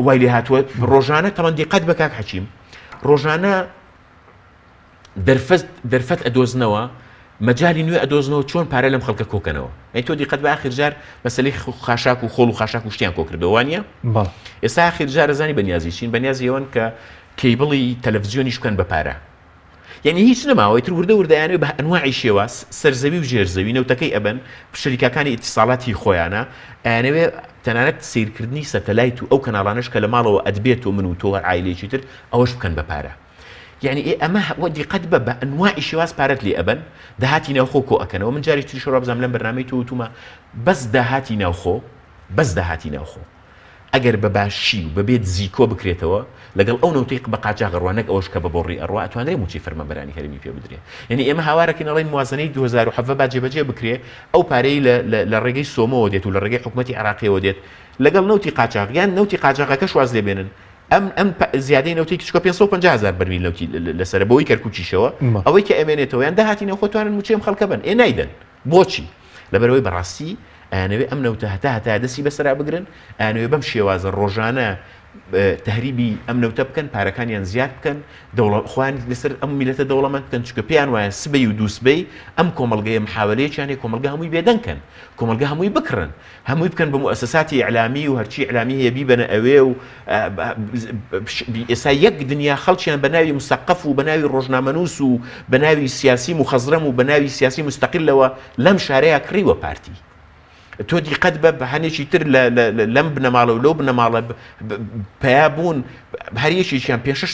وای لێ هاتووە ڕۆژانە تەمەن دیقەت بە کاک حەکیم ڕۆژانە دەرفەت ئەدۆزنەوە مەجای نوێ ئەدۆزنەوە چۆن پارە لەم خەڵکە کۆکەنەوە ئەی تۆ دیقەت بە ئاخر جار مەسەلەی خاشاک و خۆڵ و خاشاک و شتیان کۆ کردەوە وانە ئێستا ئاخر جار ئەزانی بەنیازی چین بەنیازی ئەوەن کە کەیبڵی تەلەڤیزیۆنیش بکەن بە پارە یعنی هیچ نەماوەی تر وردەیانێت بە ئەنواعی شێوە سەرزەوی و ژێرزەوی نەوتەکەی ئەبن شەریکەکانی ئیتیساڵاتی خۆیانە ئەیانەوێت تەنانەت سیرکردنی سەتەلایت و ئەو کەناڵانش کە لە ماڵەوە ئەدبێت و من و تۆ عایلێکی تر ئەوەش بکەن بە پارە یعنی ئەمە دیقەت بە ئەنواعی شێواز پارەت لێ ئەبن داهاتی ناوخۆ کۆ ئەکەنەوە من جاری تری شەڕ بزانام لەم بەرنامەی تۆ وتومە بەس داهاتی ناوخۆ ئەگەر بە باشی و بەبێت زیکۆ بکرێتەوە لەگەڵ ئەو نەوتەی بە قاچاق ڕوانەک ئەوەش کە بە بۆڕی ئەڕوا ئەتوانرێ موچی فەرمانبەرانی هەرێمی پێ بدرێ یعنی ئێمە هاوارەکەین ئەڵێن موازنەی 2007 با جێبەجێ بکرێ ئەو پارەی لە ڕێگەی سۆمەوە دێت و لە ڕێگەی حکوومەتی عێراقیەوە دێت لەگەڵ نەوتی قاچاق یان نەوتی قاچاقەکە شواز لێبێنن ئەم زیادەی نەوتی کچکە 550,000 بەرمیل نەوتی لەسەر بۆی کەرکوچیشەوە ئەوەی کە ئەمێنێتەوە یان داهاتی نەوخۆ توانن موچێم خەڵکە بن نایدەن بۆچی لەبەرەوەی بەڕاستی ئەیانەوێ ئەم نەوتە هەتا دەستی بەسەرا بگرن ئەیانەوێ بەم شێوازە ڕۆژانە تهریبی ئەم نەوتە بکەن پارەکانیان زیاد بکەن خوان لەسەر ئەم میلەتە دەوڵەمەند بکەن چکە پێیان وایە سبەی و دووسبەی ئەم کۆمەڵگەیە محاولەیەکیانێ کۆمەلگا هەمووی بێدەنکەن کۆمەلگا هەمووی بکڕن هەمووی بکەن بە مؤسساتی ئیعلامی و هەرچی ئیعلامی هەیە بیبەنە ئەوێ و ئێستا یەک دنیا خەڵکیان بە ناوی مسەقف و بە ناوی ڕۆژنامەنووس و بە ناوی سیاسی مخەزرەم و بە ناوی سیاسی مستەقلەوە لەم شارەیە کڕیوە پارتی تۆ دیقەت بە هەنێکی تر لەم بنەماڵە و لەو بنەماڵە پیا بوون هەریەکێکیان پێشش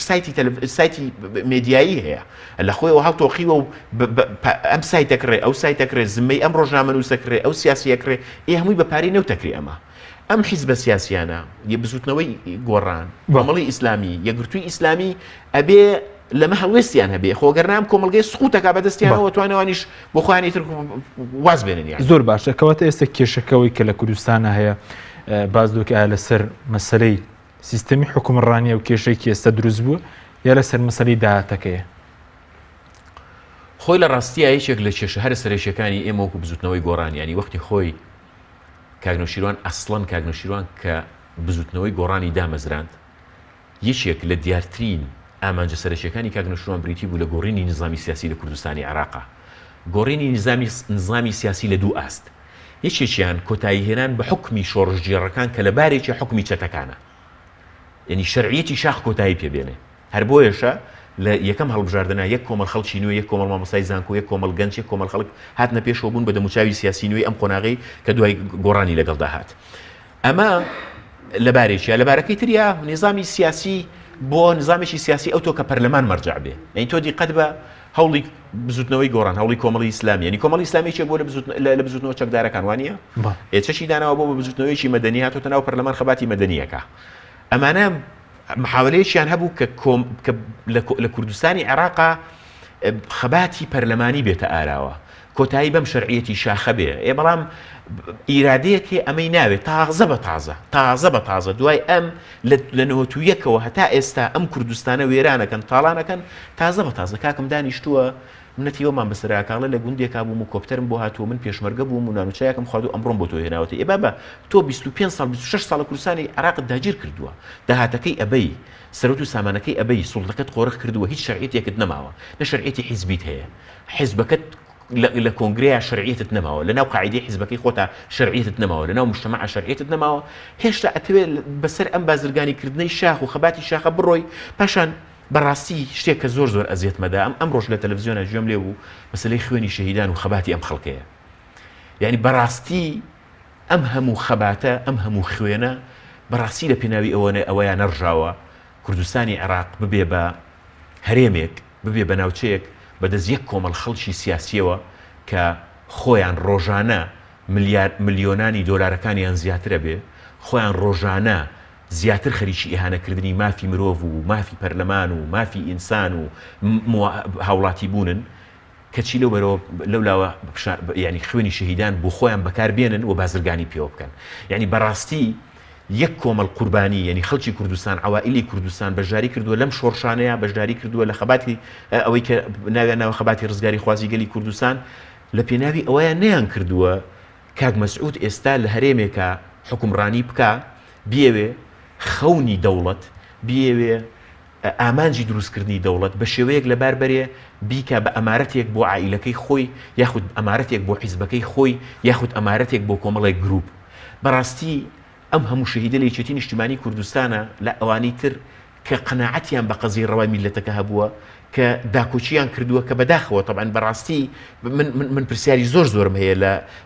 سایتی مێدیایی هەیە لە خۆیەوە هەڵتۆقیوە و ئەم سایتەکڕێ ئەو سایتەکڕێ زمەی ئەم ڕۆژنامەنووسەکڕێ ئەو سیاسیەکڕێ هەمووی بە پارەی نەوتەکرێ ئەم حیزبە سیاسیانە بزوتنەوەی گۆڕان کۆمەڵی ئیسلامی یەکگرتووی ئیسلامی ئەبێ لەمە هەڵوێستیان هەبێ خۆگەرنام کۆمەلگەی سقوتەکە بەدەستیانەوە توانەوانیش بۆ خۆیانی تر واز بێنن زۆر باشە کەواتە ئێستا کێشەکەەوەی کە لە کوردستانە هەیە باز دوکە لەسەر مەسەلەی سیستەمی حکومڕانیە و کێشەیەکی ئێستا دروست بووە یا لەسەر مەسەلەی داهاتەکەیە خۆی لە ڕاستیە یەکێک لە کێشە هەر سەرێشەکانی ئێمە وەکو بزوتنەوەی گۆڕان ینی وەختی خۆی کاگنۆشیروان ئەسڵەن کاگنۆشیروان کە بزوتنەوەی گۆڕانی دامەزراند یەکێک لە دیارترین ئامانجە سەرەکیەکانی کاگنۆشیروان بریتی بوو لە گۆڕینی نظامی سیاسی لە کوردستانی عێراقا گۆڕینی نظامی سیاسی لە دوو ئاست یەکێکیان کۆتایی هێنان بە حکمی شۆڕژگێڕەکان کە لە بارێکی حکمی چەتەکانە یعنی شەرعیەتی شاخ کۆتایی پێبێنێ هەر بۆیەشە لە یەکەم هەڵبژاردنە یەک کۆمەڵ خەڵکی نوێ یەک کۆمەڵ مامۆستای زانکۆ یەک کۆمەڵ گەنج یەک کۆمەڵ خەڵک هاتنە پێشەوە بوون بە دەموچاوی سیاسی نوێی ئەم قۆناغەی کە دوای گۆڕانی لەگەڵدا هات ئەمە لەبارێکیە لەبارەکەی تریا نظامی سیاسی بۆ نظامێکی سیاسی ئەو تۆ کە پەرلەمان مەرجع بێ یعنی تۆ دیقەت بە هەوڵی بزوتنەوەی گۆڕان هەوڵی کۆمەڵی ئیسلامی یعنی کۆمەڵی ئیسلامیێک بۆ لە بزوتنەوە چەکدارەکان وانە چەشی داناوە بۆ بزوتنەوەیکی مەدەنی هاتۆتە ناو پەرلەمان خەباتی مەدەنیەکە ئەمانە محاولەیەکیان هەبوو کە لە کوردستانی عێراقا خەباتی پەرلەمانی بێتە ئاراوە کۆتایی بەم شەرعیەتی شاخە بێ بەڵام ئیرادەیەکی ئەمەی ناوێت تازە بە تازە دوای ئەم لە 91ەوە هەتا ئێستا ئەم کوردستانە وێرانەکەن تاڵانەکەن تازە بە تازە کاکم دانیشتووە منەتیەوەمان بەسەراکاڵە لە گوندێکا بووم و کۆپتەرم بۆ هاتووە من پێشمەرگە بووم و نانوچایەکەم خواردو ئەمڕۆم بۆ تۆ هێناوەتە بابە تۆ 25 ساڵ 26 ساڵە کوردستانی عراقت داگیر کردووە داهاتەکەی ئەبەی سەرۆت و سامانەکەی ئەبەی سوڵتەکەت قۆڕخ کردووە هیچ شەرعیەتێکت نەماوە نە شەرعیەتی حیزبیت هەیە حیزبەکەت لە کۆنگرەیە شەرعیەتت نەماوە لەناو قاعدەی حیزبەکەی خۆتا شەرعیەتت نەماوە لەناو مجتەمەع شەرعیەتت نەماوە هێشتا ئەتەوێت بەسەر ئەم بازرگانیکردنەی شاخ و خەباتی شاخە بڕۆی پاشان بەڕاستی شتێک کە زۆر ئەزیێت مەدا ئەم ڕۆژ لە تەلەڤیزیۆنە گوێم لێ بوو مەسەلەی خوێنی شەهیدان و خەباتی ئەم خەڵکەیە یعنی بەڕاستی ئەم هەموو خەباتە ئەم هەموو خوێنە بەڕاستی لە پێناوی ئەوەیان نەڕژاوە کوردستانی عێراق ببێ بە هەرێمێک ببێ بە ناوچەیەک بەدەست یەک کۆمەڵ خەڵکی سیاسیەوە کە خۆیان ڕۆژانە ملیۆنانی دۆلارەکانیان زیاترە بێ خۆیان ڕۆژانە زیاتر خەریکی ئیهانەکردنی مافی مرۆڤ و مافی پەرلەمان و مافی ئینسان و هاوڵاتی بوونن کەچی لەو بەرەوە لەولاوە ینی خوێنی شەهیدان بۆ خۆیان بەکاربێنن و بازرگانی پێوە بکەن یعنی بەڕاستی یەک کۆمەڵ قوربانی ینی خەڵکی کوردستان عوائلی کوردستان بەشداری کردووە لەم شۆڕشانەیە بەشداری کردووە لە خەباتی ئەوەی کە ناویان ناوە خەباتی ڕزگاری خوازی گەلی کوردستان لە پێناوی ئەوەیان نەیان کردووە کاک مەسعود ئێستا لە هەرێمێکە حکومڕانی بکە بیەوێ خەونی دەوڵەت بیەوێ ئامانجی دروستکردنی دەوڵەت بە شێوەیەک لە باربەرێ بیکە بە ئەمارەتێک بۆ عائیلەکەی خۆی یاخود ئەمارەتێک بۆ حیزبەکەی خۆی یاخود ئەمارەتێک بۆ کۆمەڵێک گروپ بەڕاستی ئەم هەموو شەهیدە لە یەکێتی نیشتیمانی کوردستانە لە ئەوانەی تر کە قەناعەتیان بە قەزی ڕەوای میلەتەکە هەبووە کە داکۆچیان کردووە کە بەداخەوە طبعاً بەڕاستی من پرسیاری زۆرم هەیە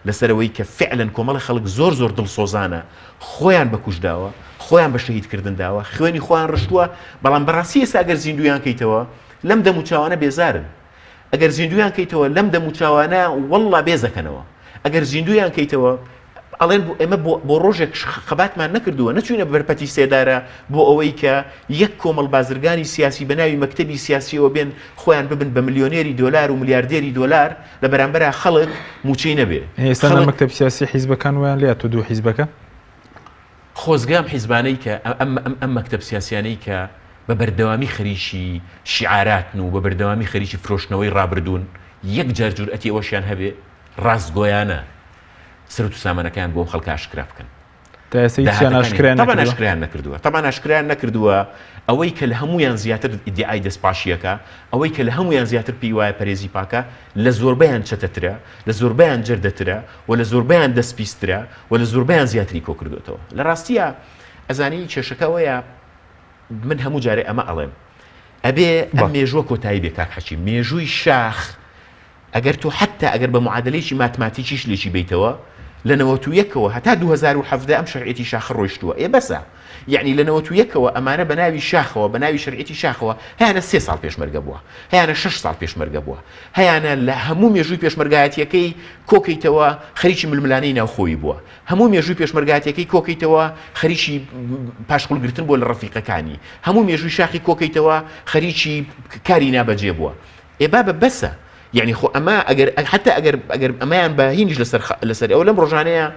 لەسەرەوەی کە فعلەن کۆمەڵی خەڵک زۆر دڵسۆزانە خۆیان بەکوژداوە خۆیان بە شەهیدکردن داوە خوێنی خۆیان ڕشتووە بەڵام بەڕاستی ئێستا ئەگەر زیندویان کەیتەوە لەم دەموچاوانە بێزارن ئەگەر زیندویان کەیتەوە لەم دەموچاوانە وەڵڵا بێزەکەنەوە ئەگەر زیندویان کەیتەوە ئەڵێن ئێمە بۆ ڕۆژێک خەباتمان نەکردووە نەچوینە بەرپەتی سێدارە بۆ ئەوەی کە یەک کۆمەڵ بازرگانی سیاسی بە ناوی مەکتەبی سیاسیەوە بێن خۆیان ببن بە ملیۆنێری دۆلار و ملیاردێری دۆلار لە بەرامبەر خەڵک موچەی نەبێ ئێستا مەکتەب سیاسی حیزبەکان ویان لێ تۆ دوو حیزبەکە خۆزگام حیزبانەی کە ئەم مەکتەب سیاسیانەی کە بە بەردەوامی خەریکی شیعاراتن و بە بەردەوامی خەریکی فرۆشتنەوەی ڕابردوون یەک جار جورئەتی ئەوەشیان هەبێ ڕاستگۆیانە سەرۆت و سامانەکان بۆ خەڵک ئاشکرا بکەن ئاشکرایان نەکردووە طبعاً ئاشکرایان نەکردووە ئەوەی کە لە هەمویان زیاتر ئیدعای دەستپاشیەکە ئەوەی کە لە هەمویان زیاتر پێی وایە پەرێزی پاکە لە زۆربەیان چەتەترە لە زۆربەیان جەردەترە و لە زۆربەیان دەستپیسترە و لە زۆربەیان زیاتری کۆ کردوێتەوە لە ڕاستیە ئەزانی کێشەکەوەیە من هەموو جارێ ئەمە ئەڵێم ئەبێ ئەم مێژووە کۆتایی بێ کاک حەچی مێژووی شاخ ئەگەر تۆ حتا ئەگەر بە معادلەیەکی ماتماتیکیش لێکی بیتەوە لە 91ەوە هەتا 2017 ئەم شەرعیەتی شاخ ڕۆیشتووە بەسە یعنی لە 91ەوە ئەمانە بە ناوی شاخەوە بە ناوی شەرعیەتی شاخەوە هیانە 3 ساڵ پێشمەرگە بووە هیانە 6 ساڵ پێشمەرگە بووە هیانە لە هەموو مێژووی پێشمەرگایەتیەکەی کۆکەیتەوە خەریکی ململانەی ناوخۆیی بووە هەموو مێژووی پێشمەرگایەتیەکەی کۆکەیتەوە خەریکی پاشقولگرتن بۆ لە ڕەفیقەکانی هەموو مێژووی شاخی کۆکەیتەوە خەریکی کاری نابەجێ بووە بابە بەسە يعني خو اما حتى اگر امان باهينج لسر او لم رجانيه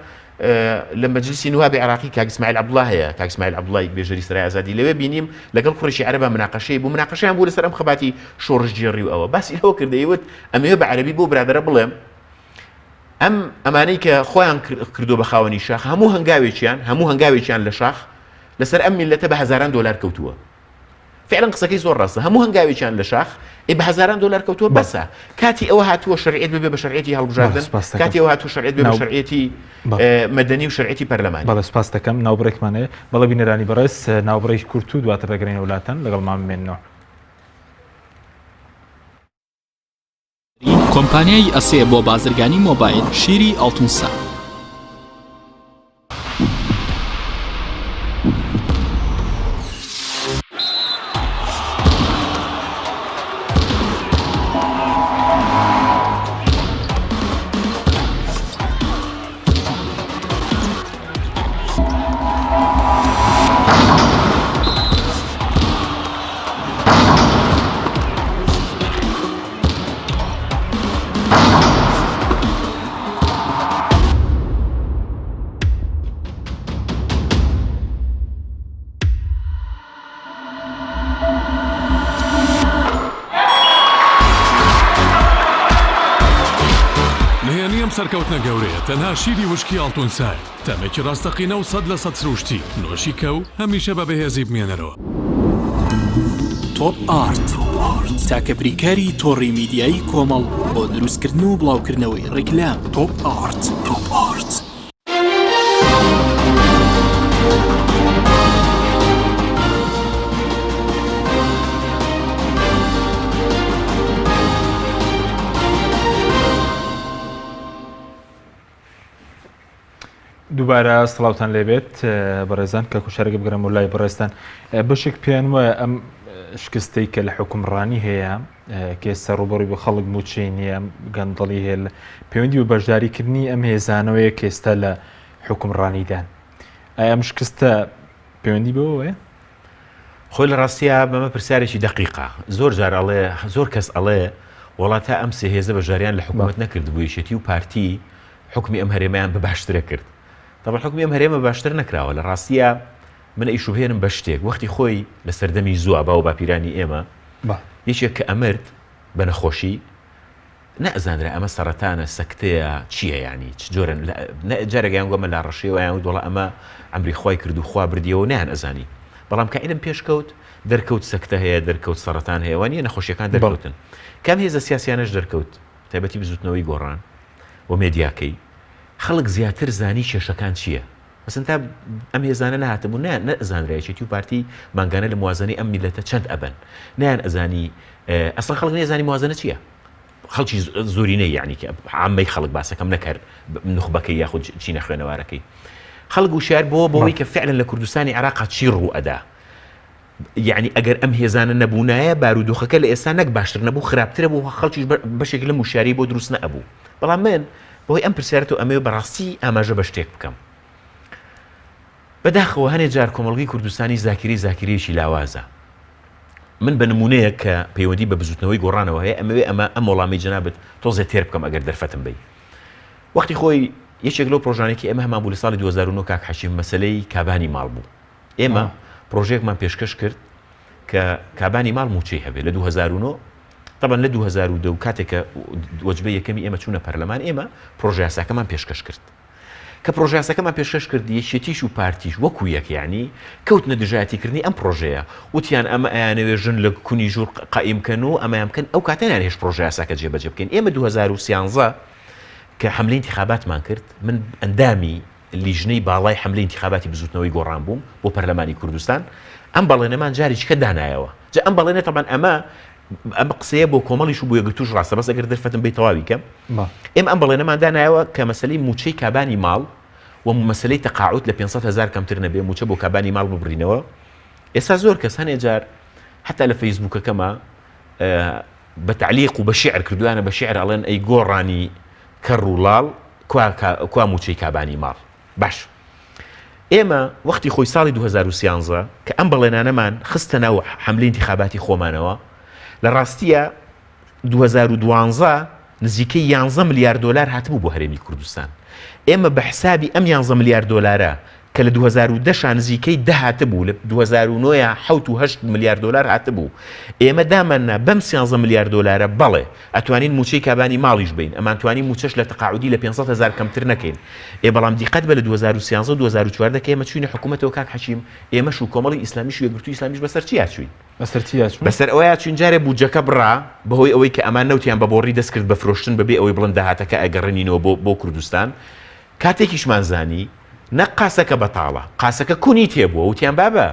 لما مجلس نواب عراقي كاك اسماعيل عبد الله هي كاك اسماعيل عبد الله بيجري سرايا ازادي لو بينيم لقال قريشي عربه مناقشه بو مناقشه بو لسر ام خباتي شورج جيري او بس لو كرد يوت ام يبع عربي بو برادر بلم ام امانيك خويا كردو بخاوني شاخ همو هنگاويچيان لشاخ لسر ام ملته ب $1000 كوتوه فعلا قصكي زور راسه همو هنگاويچيان لشاخ $1000 كوتوه بس كاتي او هاتو شرعيت ببي بشرعيتي هالبجاردن كاتي او هاتو شرعيت ببي بشرعيتي مدني وشرعيتي برلماني بەڵێ سپاس دەکەم ناوبڕێکمانەیە بەڵێ بینەرانی بەڕێز ناوبڕێی کورت و دواتر دەگەڕێنە وڵاتان لەگەڵ مامێنەوە کۆمپانیای ئەسێ بۆ بازرگانی مۆبایل شیری ئەڵتونسا ئەم سەرکەوتنە گەورەیە تەنها شیری وشکی ئاڵتونسای تەمێکی ڕاستەقینە و 100% سروشتی نۆشی کە و هەمیشە بە بەهێزی بمێنەرەوە. تۆپ ئارت تاکە بریکاری تۆڕی میدیایی کۆمەڵ بۆ دروستکردن و بڵاوکردنەوەی ڕیکلام. تۆپ ئارت. دووبارە سڵاوتان لێبێت بەڕێزان کە کوشارەکە بگرم و لای بەڕێستان بەشێک پێیان وایە ئەم شکستەی کە لە حکومڕانی هەیە کە ئێستا ڕوبەڕووی بە خەڵک موچەی نییە گەندەڵی هەیە پەیوەندی و بەشداریکردنی ئەم هێزانەوەیە کە ئێستا لە حکومڕانیدان ئایا ئەم شکستە پەیوەندی بەوەیە؟ خۆی لە ڕاستیە بەمە پرسیارێکی دقیقا زۆر جار ئەڵێ زۆر کەس ئەڵێ وڵاتە ئەم سێ هێزە بەژاریان لە حکوومەت نەکرد بوو یەکێتی و پارتی حکمی ئەم هەرێمەیان بە باشترە کرد. طبعا حکمی ئەم هەرێمە باشتر نەکراوە لە ڕاستیە من ئیشوهێنم بە شتێک وەختی خۆی لە سەردەمی زووە باو باپیرانی ئێمە یەکێک کە ئەمرد بە نەخۆشی نەئەزانرا ئەمە سەرەتانە سەکتەیە چییە ینی چ جۆرن جارێکیان گومە لا ڕەشیەوەیان و دۆڵە ئەمە ئەمری خۆی کرد و خوا بردیەوە نیان ئەزانی بەڵام کە ئیلم پێشکەوت دەرکەوت سەکتە هەیە دەرکەوت سەرەتان هەیە وانە نەخۆشیەکان دەرکەوتن کام هێزە سیاسیانەش دەرکەوت تایبەتی بزوتنەوەی گۆڕان و مێدیاکەی خەڵک زیاتر زانی کێشەکان چییە مەسن تا ئەم هێزانە نهاتبوو نەزانرایەتی و پارتی مانگانە لە موازنەی ئەم میلەتە چەند ئەبن نیان ئەزانی ئەسڵ خەڵک نێزانی موازنە چییە خەڵکی زۆرینەی یعنی کە عامەی خەڵک باسەکەم نەکرد نخبەکەی یاخود چینە خوێنەوارەکەی خەڵک وشار بۆی کە فعلا لە کوردستانی عێراق چی ڕوو ئەدا یعنی ئەگەر ئەم هێزانە نەبوونایە بارودۆخەکە لە ئێستا نەک باشتر نەبوو خراپترە بوو خەڵکیش بەشێک لە موشاری بۆ دروست نەبوو بەڵام من بۆی ئەم پرسیارەت و ئەمێ بەڕاستی ئاماژە بە شتێک بکەم بەداخەوە هەنێک جار کۆمەڵگەی کوردستانی زاکریەکی لاوازە من بە نمونەیە کە پەیوەندی بە بزوتنەوەی گۆڕانەوە هەیە ئەم وەڵامی جەنابەت تۆزێ تێر بکەم ئەگەر دەرفەتم بی وەختی خۆی یەکێک لەو پرۆژانێکی ئێمە هەمان بوو لە ساڵی 2009 کاک حەشیم مەسەلەی کابانی ماڵ بوو ئێمە پرۆژەیەکمان پێشکەش کرد کە کابانی ماڵ موچەی هەبێت لە 2009 طبعا لە 2002 کاتێکە وەجبەی یەکەمی ئێمە چوونە پەرلەمان ئێمە پرۆژە یاساکەمان پێشکەش کرد کە پرۆژە یاساکەمان پێشکەش کرد یەکێتیش و پارتیش وەکو یەک یعنی کەوتنە دژایەتیکردنی ئەم پرۆژەیە وتیان ئەمە ئەیانەوێ ژن لە کونی ژوور قائیمکەن و ئەمەیان بکەن ئەو کاتێنان هێش پرۆژە یاساکە جێبەجێ بکەین ئێمە 2013 کە حملەی انتخاباتمان کرد من ئەندامی لیژنەی باڵای حملەی انتخاباتی بزوتنەوەی گۆڕان بووم بۆ پەرلەمانی کوردستان ئەم بەڵێنەمان جارێکیکە دانایەوە جا ئەم بەڵێنە طبعا ئەمە قسەیە بۆ کۆمەڵیش و بۆ یەکگرتوش ڕاستە بەس ئەگەر دەرفەتم بێت تەواوی کەم ئێمە ئەم بەڵێنەمان دانایەوە کە مەسەلەی موچەی کابانی ماڵ و مەسەلەی تەقاعود لە 500,000 کەمتر نەبێ موچە بۆ کابانی ماڵ ببڕینەوە ئێستا زۆر کەس هەنێ جار حتا لە فەیسبووکەکەمە بە تعلیق و بە شیعر کردویانە بە شیعر ئەڵێن ئەی گۆڕانی کەڕ و لاڵ کوا موچەی کابانی ماڵ باش ئێمە وەختی خۆی ساڵی 2013 کە ئەم بەڵێنانەمان خستە ناو حملەی انتخاباتی خۆمانەوە لە ڕاستیە 2012 نزیکەی 11 ملیار دلار هاتبوو بۆ هەرێمی کوردستان ئێمە بە حسابی ئەم 11 ملیار دلارە کە لە 2010 نزیکەی 10 هاتبوو لە 2009 7 ملیار دلار هاتبوو ئێمە داماننا بەم 11 ملیار دلارە بەڵێ ئەتوانین موچەی کابانی ماڵیش بین ئەمان توانین موچەش لە تەقاعودی لە 500,000 کەمتر نەکەین بەڵام دیقەت بە لە 2013 2014 کە ئێمە چوینە حکوومەتەوە کاک حەشیم ئێمەش و کۆمەڵی ئیسلامیش و یەکگرتووی ئیسلامیش بەسەر چیا چوین بەسەر ئەوەیە چین جارێ بوجەکە بڕا بەهۆی ئەوەی کە ئەمان نەوتیان بە بۆڕی دەست کرد بە فرۆشتن بەبێ ئەوەی بڵند داهاتەکە ئەگەڕێنینەوە بۆ کوردستان کاتێکیشمان زانی نە قاسەکە بەتاڵە قاسەکە کونی تێبووە وتیان بابە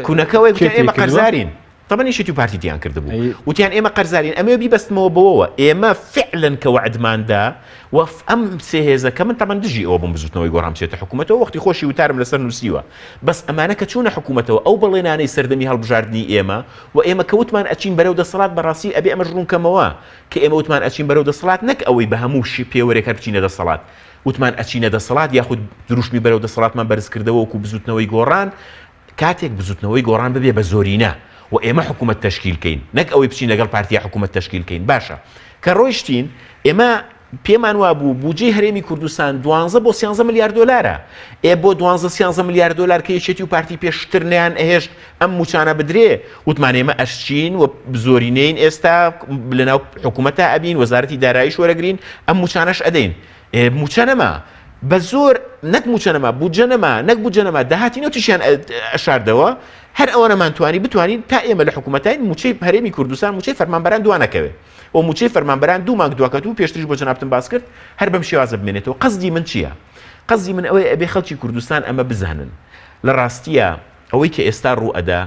کونەکەوەی ئێمە قەرزارین طبعا شتی و پارتیتیان کردبوو وتیان ئێمە قەرزارین ئەمە بیبەستمەوە بەوەوە ئێمە فعلا کە وعدماندا و ئەم سێ هێزەکە من طبعا دژی ئەوە بم بزوتنەوەی گۆڕام بچێتە حکوومەتەوە وەختی خۆشی وتارم لەسەر نووسیوە بەس ئەمانە کە چوونە حکوومەتەوە ئەو بەڵێنانەی سەردەمی هەڵبژاردننی ئێمە و ئێمە کەوتمان ئەچین بەرەو دەسەڵات بەڕاستی ئەبێ ئەمە ڕوونکەمەوە کە ئێمە وتمان ئەچین بەرەو دەسەڵات نەک ئەوەی بە هەموو پێوەرێکە بچینە دەسەڵات وتمان ئەچینە دەسەڵات یاخود دروشمی بەرەو دەسەڵاتمان بەرز کردەوە وەکو بزوتنەوەی گۆڕان کاتێک بزوتنەوەی گۆڕان ببێ بە زۆرینە و ئێمە حکوومەت تەشکیلکەین نەک ئەوەی بچین لەگەڵ پارتیا حکوومەت تەشکیلکەین باشە کە ڕۆیشتین ئێمە پێمان وابوو بودجێ هەرێمی کوردستان 12 بۆ 13 ملیارد دلارە بۆ 12 ملیارد دلار کە یەکێتی و پارتی پێشترنیان ئەهێشت ئەم موچانە بدرێ وتمانێمە ئەشچین و زۆرینەین ئێستا لەناو حکوومەتە ئەبین وەزارەتی دارایی شوەرەگرین ئەم موچانەش ئەدەین موچەنەما بە زۆر نەک موچەنەما بودجەنەما نەک بودجەنەما داهاتینەوە تیشیان ئەشاردەوە هەر ئەوەنەمانتوانی بتوانین تا ئێمە لە حکوومەتین موچەی هەرێمی کوردستان موچەی فەرمانبەران دوانەکەوێت و موچەی فەرمانبەران 2 مانگ دوکات و پێشتریش بۆ جەنابتم باس کرد هەر بەم شێوازە بمێنێتەوە قەزدی من چییە؟ قەزدی من ئەوەیە ئەبێ خەڵکی کوردستان ئەمە بزانن لە ڕاستیە ئەوەی کە ئێستا ڕوئەدا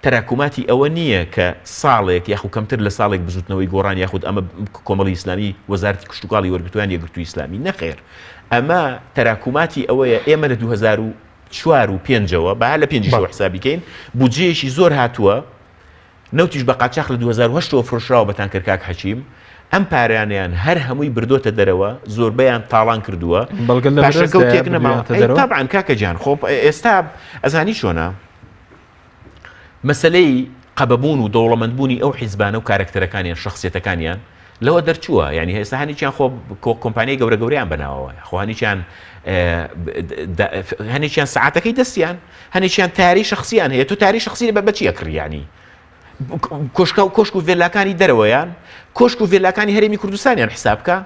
تەراکوماتی ئەوە نییە کە ساڵێک یاخو کەمتر لە ساڵێک بزوتنەوەی گۆڕان یاخود ئەمە کۆمەڵی ئیسلامی وەزارەتی کشتتوکاڵی وەرگتویان یەکگرتووی ئیسلامی نەخێر ئەمە تەراکوماتی ئەوەیە ئێمە لە 2004 و 5ەوە بەها لە 5 حسابیکەین بودجێشی زۆر هاتووە نەوتیش بە قاچاق لە 2008 فرۆشراوە بەتان کرد کاک حەکیم ئەم پارانیان هەر هەمووی بردۆتە دەرەوە زۆربەیان تاڵان کردووە پاشەکەوتێک نەما تابعاً کاکە جان خۆ ئێستا ئەزانی چۆنە مەسلەی قەبەبوون و دەوڵەمەندبوونی ئەو حیزبانە و کارکتەرەکانیان شخصیەتەکانیان لەوە دەرچووە ینی ئێستا هەنیچیان خۆ کۆمپانیای گەورە گەوریان بناوەوە خۆ هەنیچیان سعاتەکەی دەستیان هەنیچیان تاری شخصیان هەیە تۆ تاری شخصی بە بەچیە کڕیانی کۆشک و vێلاکانی دەرەوەیان کۆشک و vێلاکانی هەرێمی کوردستانیان حسابکە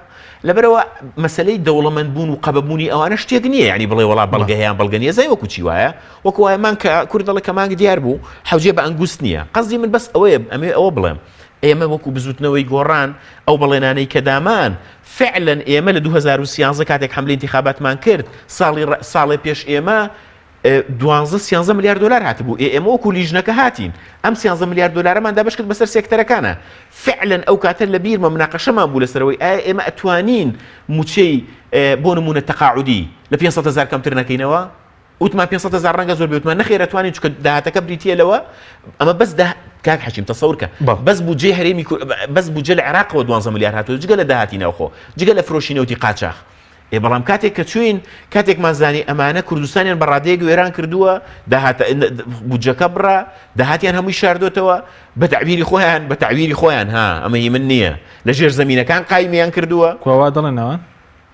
لەبەرەوە مەسلەی دەوڵەمەندبوون و قەبەبوونی ئەوانە شتێک نییە ینی بڵێ وڵا بەڵگەیان بەڵگەنیە زای وەکو چی وایە وەکو وایە مان کە کوردەڵە کە مانگ دیار بوو حەوجێ بە ئەنگوست نییە قەزی من بەس ئەوەیە ئەمێ ئەوە بڵێم ئێمە وەکو بزوتنەوەی گۆڕان ئەو بەڵێنانەی کە دامان فعلا ئێمە لە 2013 کاتێک حملەی انتخاباتمان کرد ساڵی پێش ئێمە 12 ملیارد دلار هاتبوو ئێمە وەکو لیژنەکە هاتین ئەم 13 ملیارد دلارەمان دابش کرد بەسەر سێکتەرەکانە فعلا ئەو کاتە لە بیرمە مناقەشەمان بوو لەسەرەوەی ئایا ئێمە ئەتوانین موچەی بۆ نمونە تەقاعودی لە 500,000 کەمتر نەکەینەوە وتمان 500,000 ڕەنگە زۆر بێتمان نەخێر ئەتوانین چکە داهاتەکە بریتە لەوە ئەمە بەس کاک حەکیم تەسەورکە بەس بودجێ هەرێمی بەس بودجێ لە عێراقەوە 12 ملیارد هاتووە جگە لە داهاتینەوە جگە لە فرۆشینەوتی قاچاق بەڵام کاتێک کە چوین کاتێکمان زانی ئەمانە کوردستانیان بە ڕادەیەک وێران کردووە بودجەکە بڕا داهاتیان هەمووی شاردۆتەوە بە تعبیری خۆیان ها ئەمە هی من نییە لە ژێر زەمینەکان قایمیان کردووە کووا دەڵێنەوە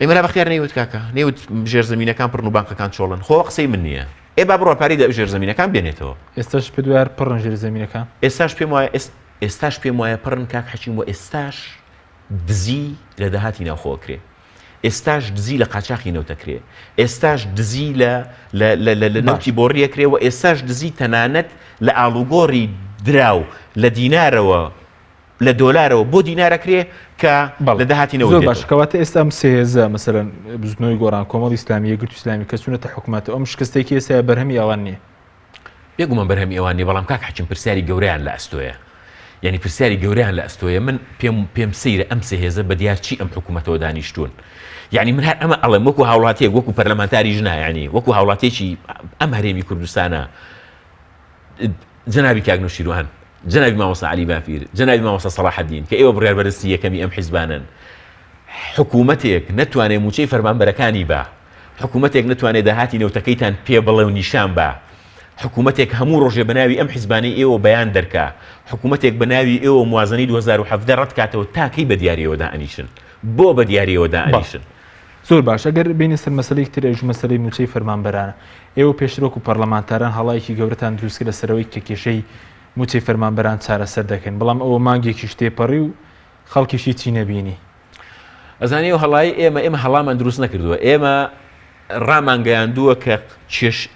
ئێمە لە بەخێر نەیوت کاکە نەیوت ژێر زەمینەکان پڕن و بانکەکان چۆڵن خۆ قسەی من نییە با بڕۆ پارەی دە ژێر زەمینەکان بێنێتەوە ئێستاش پێ دوار پڕن ژێر زەمینەکان ئێستاش پێم وایە پڕن کاک حەکیم و ئێستاش دزی لە داهاتی ناوخۆکرێ ئێستاش دزی لە قاچاقی نەوتەکرێ ئێستاش دزی لە نەوتی بۆڕیەکرێ و ئێستاش دزی تەنانەت لە ئاڵوگۆڕی دراو لە دینارەوە لە دۆلارەوە بۆ دینارەکرێ کە لە داهاتینەوە زۆر باش کەواتە ئێستا ئەم سێهێزە مەسەرەن بزنەوەی گۆڕان کۆمەڵی ئیسلامی یەکگرتووی ئیسلامی کە چوونەتە حکوومەت ئەم شکستێکی ئێستا بەرهەمی ئەوان نییە بێگومان بەرهەمی ئەوان نیە بەڵام کاک حەکیم پرسیاری گەورەیان لە ئەستۆیە یعنی پرسیاری گەورەیان لە ئەستۆیە من پێم سەیرە ئەم سێهێزە بە دیار چی ئەم حکوومەتەوە دانیشتوون یعنی من هەر ئەمە ئەڵێم وەکو هاوڵاتیەک وەکو پەرلەمانتاری ژنا ینی وەکو هاوڵاتێکی ئەم هەرێمی کوردستانە جەنابی کاک نوشیروان جەنابی مامۆستا عەلی بافیر جەنابی مامۆستا سەلاح الدین کە ئێوە بڕیاربەرزی یەکەمی ئەم حیزبانن حکوومەتێک نەتوانێت موچەی فەرمانبەرەکانی بە حکوومەتێک نەتوانێت داهاتی نەوتەکەیتان پێ بڵێ و نیشان بە حکوومەتێک هەموو ڕۆژێ بەناوی ئەم حیزبانەی ئێوە بەیان دەرکا حکوومەتێک بەناوی ئێوە موازنەی 2017 ڕەتکاتەوە تاکەی بە دیاریەوە دائنیشن بۆ بە دیاریەوە دائنیشن زۆر باش ئەگەر بینی سەر مەسەلەی ترێژ مەسەلەی موچەی فەرمانبەرانە ئێوە پێشرۆک و پەرلەمانتاران هەڵایەکی گەورەتان دروست کرد لەسەرەوەی کە کێشەی موچەی فەرمانبەران چارەسەر دەکەن بەڵام ئەوە مانگێکی شتێپەڕی و خەڵکیشی چی نەبینی ئەزانی و هەڵایی ئێمە هەڵامان دروست نەکردووە ئێمە ڕامانگەیاندووە کە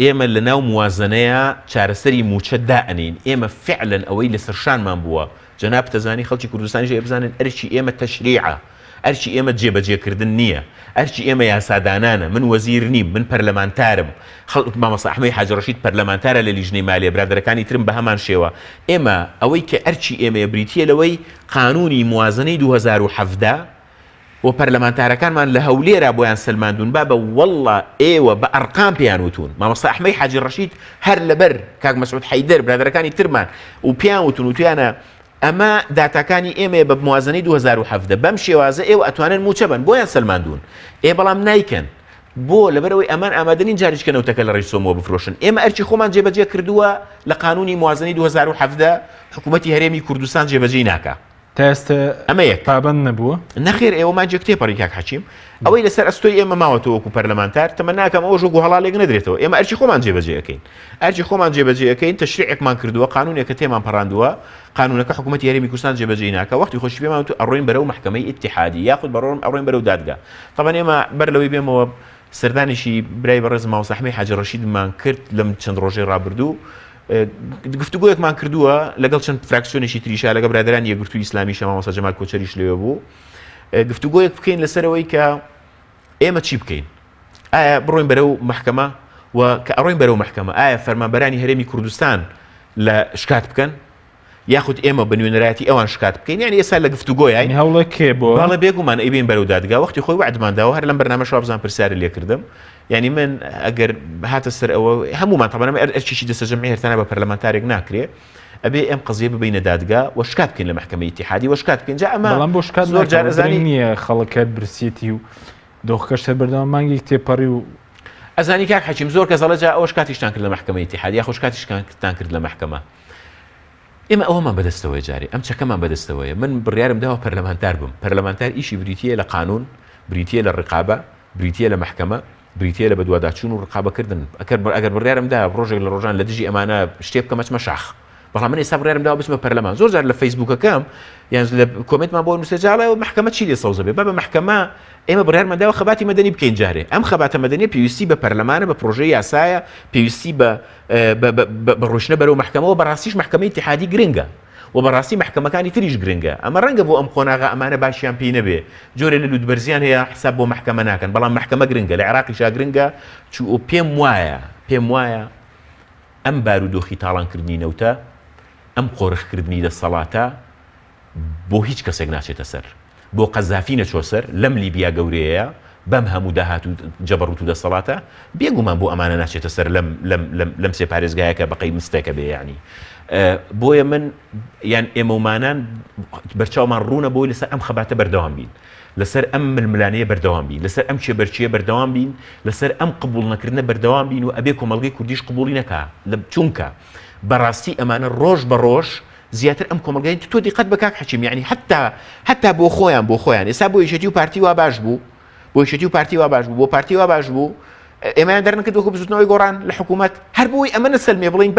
ئێمە لە ناو موازنەیە چارەسەری موچە دائنین ئێمە فعلەن ئەوەی لەسەر شانمان بووە جەناب تەزانی خەڵکی کوردستانیش بزانن ئەرچی ئێمە تەشریعە ئەرچی ئێمە جێبەجێکردن نییە ئەرچی ئێمە یاسادانانە من وەزیر نیم من پەرلەمانتارم مامۆستا ئەحمەدی حاجی ڕەشید پەرلەمانتارە لە لیژنەی مالیە برادەرەکانی ترم بە هەمان شێوە ئێمە ئەوەی کە ئەرچی ئێمە بریتیە لەوەی قانونی موازنەی 2017 و پەرلەمانتارەکانمان لە هەولێرا بۆیان سلماندون با بە وەڵڵا ئێوە بە ئەرقام پێیان وتون مامۆستا ئەحمەدی حاجی ڕەشید هەر لەبەر کاک مەسعود حەیدەر برادەرەکانی ترمان و پێیان وتون وتیانە ئەمە داتاکانی ئێمە بە موازنەی 2017 بەم شێوازە ئێوە ئەتوانن موچە بن بۆیان سلماندون بەڵام نایکەن بۆ لەبەرەوەی ئەمان ئامادەنین جاریشکە نەوتەکە لە ڕێی سۆمەوە بفرۆشن ئێمە ئەرچی خۆمان جێبەجێ کردووە لە قانونی موازنەی 2017 حکوومەتی هەرێمی کوردستان جێبەجێی ناکە تا ئێستا ئەمە یەک پابەند نەبووە نەخێر ئێوە ماجێ کتێپەڕی کاک حەچیم ئەوەی لەسەر ئەستۆی ئێمە ماوەتەوە وەکو پەرلەمانتار تەمە ناکەم ئەوە ژۆ هەڵالێک نەدرێتەوە ئێمە ئەرچی خۆمان جێبەجێەکەین ئەرچی خۆمان جێبەجێەکەین تەشریعێکمان کردووە قانونێکە تێمان پەڕاندووە قانونەکە حکوومەت یاریمی کوردستان جێبەجێ ناکە وەختی خۆشی پێمان تو ئەڕۆین بەرەو محکەمەی ئیتیحادی یاخود ئەڕۆین بەرەو دادگا طبعا ئێمە بەر لەوەی بێمەوە سەردانیشی برای بەڕێز ماوە سەحمەی حاجی ڕەشیدمان کرد لەم چەند ڕۆژەی ڕابردوو گفتوگۆیەکمان کردووە لەگەڵ چەند فراکسیۆنێکی تریشا لەگە برادرانی یەکگرتووی ئیسلامی شەمامۆستا جەمال کۆچەریش لێوە بوو گفتوگۆیەک بکەین لەسەرەوەی کە ئێمە چی بکەین ئایا بڕۆین بەرەو محکەمە و کە ئەڕۆین بەرەو محکەمە ئایا فەرمانبەرانی هەرێمی کوردستان لە شکات بکەن یاخود ئێمە بە نوێنەرایەتی ئەوان شکات بکەین یعنی ئێستا لە گفتوگۆیە هەوڵە کێ بۆ باڵە بێگومان ئەیبین بەرەو دادگا وەختی خۆی وعدمانداوە هەر لەم بەرنامە شوابزان پرسیاری لێ کردم یعنی من ئەگەر هاتە سەر ئەوە هەمومان تەبەنەمە ئەرچیشی دەسەجەمعی هەرتانە بە پەرلەمانتارێک ناکرێ ئەبێ ئەم قضیە ببینە دادگا و شکات بکەین لە محکەمەی ئیتیحادی و شکات بکەین جا ئەمە بەڵام بۆ شکات زۆر جار ئەزانی نییە خەڵکەت برسێتی و دۆخەکەش بەردەوام مانگی تێپەڕی و ئەزانی کاک حەچیم زۆر کەسەڵە جا ئەوە شکاتیشتان کرد لە محکەمەی ئیتیحادی یا خۆ شکاتیشتان کرد لە محکەمە ئێمە ئەوەمان بەدەستەوەی جارێ ئەم چەکەمان بەدەستەوەیە من بڕیارم داوە پەرلەمانتار بم پەرلەمانتار ئیشی بریتیە لە قانون بریتیە لە ڕقابە بریتیە لە محکەمە بریتیە لە بەدواداچوون و ڕقابەکردن ئەگەر بڕیارم دا ڕۆژێک لە ڕۆژان لە دژی ئەمانە شتێ بکەم مەچمە شاخ بەڵام من ئێستا بڕیارم داوە بچمە پەرلەمان زۆر جار لە فەیسبووکەکەم یان لە کۆمنتمان بۆ نووسێجاڵە محکەمە چی لێ سەوزە بێ بە محکەمە ئێمە بڕیارمان داوە خەباتی مەدەنی بکەین جارێ ئەم خەباتە مەدەنی پێویستی بە پەرلەمانە بە پرۆژەی یاسایە پێویستی بە ڕۆشنە بەرەو محکەمەوە بەڕاستیش محکەمەی ئیتیحادی گرنگە و بەڕاستی محکەمەکانی تریش گرنگە ئەمە ڕەنگە بۆ ئەم خۆناغا ئەمانە باشیان پێی نەبێ جۆرە لە لودبەرزیان هەیە حساب بۆ محکەمە ناکەن بەڵام محکەمە گرنگە لە عێراقیشا گرنگە چوو پێم وایە ئەم بارودۆخی تاڵانکردنی نەوتە ئەم قۆرخکردنی دەسەڵاتە بۆ هیچ کەسێک ناچێتە سەر بۆ قەزافی نەچۆ سەر لەم لیبیا گەورەیە بەم هەموو داهات و جەبەڕوت و دەسەڵاتە بێگومان بۆ ئەمانە ناچێتە سەر لەم سێ پارێزگایەکە بەقەی مستێکە بێ یعنی بۆیە من یان ئێمەمانان بەرچاومان ڕوونە بۆی لەسەر ئەم خەباتە بەردەوام بین لەسەر ئەم ململانەیە بەردەوام بین لەسەر ئەم چێبەرچیە بەردەوام بین لەسەر ئەم قبول نەکردنە بەردەوام بین و ئەبێ کۆمەڵگەی کوردیش قبولی نەکا چونکە بەڕاستی ئەمانە ڕۆژ بە ڕۆژ زیاتر ئەم کۆمەلگەی تۆ دیقەت بە کاک حەچیم یعنی حتا بۆ خۆیان ئێستا بۆ یەکێتی و پارتی وا باش بوو بۆ یەکێتی و پارتی وا باش بوو بۆ پارتی وا باش بوو ئێمەیان دەرنکردوەکو بزوتنەوەی گۆڕان لە حکوومەت هەر بۆی ئەمە نەسەلمێ بڵین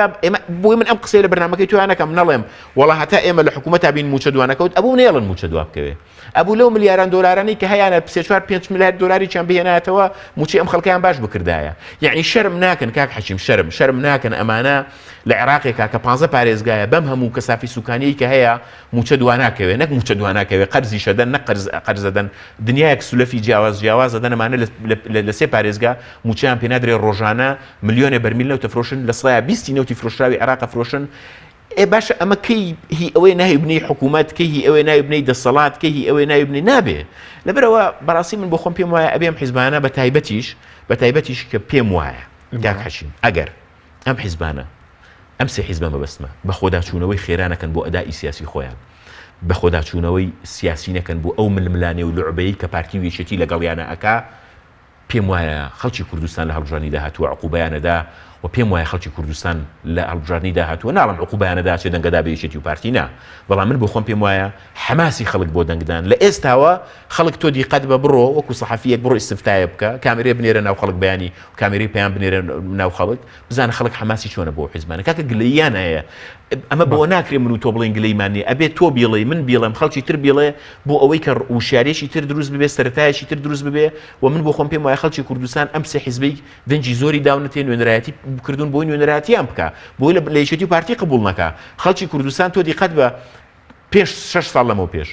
بۆی من ئەم قسەی لە بەرنامەکەی تویان نەکەم نەڵێم وەڵا هەتا ئێمە لە حکوومەت بین موچە دوانەکەوت ئەبوو نێڵن موچە دوا بکەوێ ئەبوو لەو ملیاران دۆلارانەی کە هەیەە 3-4-5 میلیارد دلاری چیان بهێنایەتەوە موچەی ئەم خەڵکیان باش بکردایە یعنی شەرم ناکەن کاک حەچیم شەرم ناکەن ئەمانە لە عێراقێکا کە 15 پارێزگایە بەم هەموو کەسافی سوکانیی کە هەیە موچە دواناکەوێ نەک موچە دواناکەوێ قەرزی شەدەن نەک قەرزەدەن دنیایەک سولەفی جیاواز دەدەن ئەمانە لە سێ پارێزگا موچەیان پێ نادرێ ڕۆژانە ملیۆنێ بەرمیل نەوتە فرۆشن لە سڵای 20 نەوتی فرۆشراوی عێراق فرۆشن باشە ئەمە کەی هی ئەوەی ناوی بنەی حکوومەت کەی هی ئەوەی ناوی بنەی دەسەڵات کەی هی ئەوەی ناوی بنەی نابێ لەبەرەوە بەڕاستی من بۆ خۆم پێم وایە ئەبێم حیزبانە بە تایبەتیش کە پێم وایە کاک حەچیم ئەگەر ئەم حیزبانە ئەم سێ حیزبە مەبەستمە بە خۆداچوونەوەی خێرانەکەن بۆ ئەدای سیاسی خۆیان بە خۆداچوونەوەی سیاسی نەکەن بۆ ئەو ململانێ و لوعبەیە کە پارتی وێچێتی لەگەڵیانە ئەکا پێم وایە خەڵکی کوردستان لە هەڵبژاردننی داهاتووە عقوبەیانەدا و پێم وایە خەڵکی کوردستان لە هەڵبژاردننی داهاتووە ناڵم عقوبەیانەدا چێ دەنگەدا بە یەکێتی و پارتی نا بەڵام من بۆ خۆم پێم وایە حماسی خەڵک بۆ دەنگدان لە ئێستاوە خەڵک تۆ دیقەت بە بڕۆ وەکو سەحەفیەک بڕۆ ئیستفتایە بکە کامێرە بنێرە ناو خەڵک بەیانی و کامێرەی پێیان بنێرە ناو خەڵک بزانە خەڵک حماسی چۆنە بۆ حیزبانە کاکە گلەییان هەیە ئەمە بۆ ناکرێ من و تۆ بڵین گلەیمانێ ئەبێت تۆ بیڵێ من بیڵێم خەڵکی تر بیڵێ بۆ ئەوەی کە وشارێکی تر دروست ببێ سەرەتایەکی تر دروست ببێ و من بۆ خۆم پێم وایە خەڵکی کوردستان ئەم سێ حیزبەی دەنجی زۆری داونەتێ نوێنەرایەتی بکردون بۆی نوێنەرایەتیان بکە بۆی لە یەکێتی و پارتی قبول نەکا خەڵکی کوردستان تۆ دیقەت بە پێش 6 ساڵ لەمەوە پێش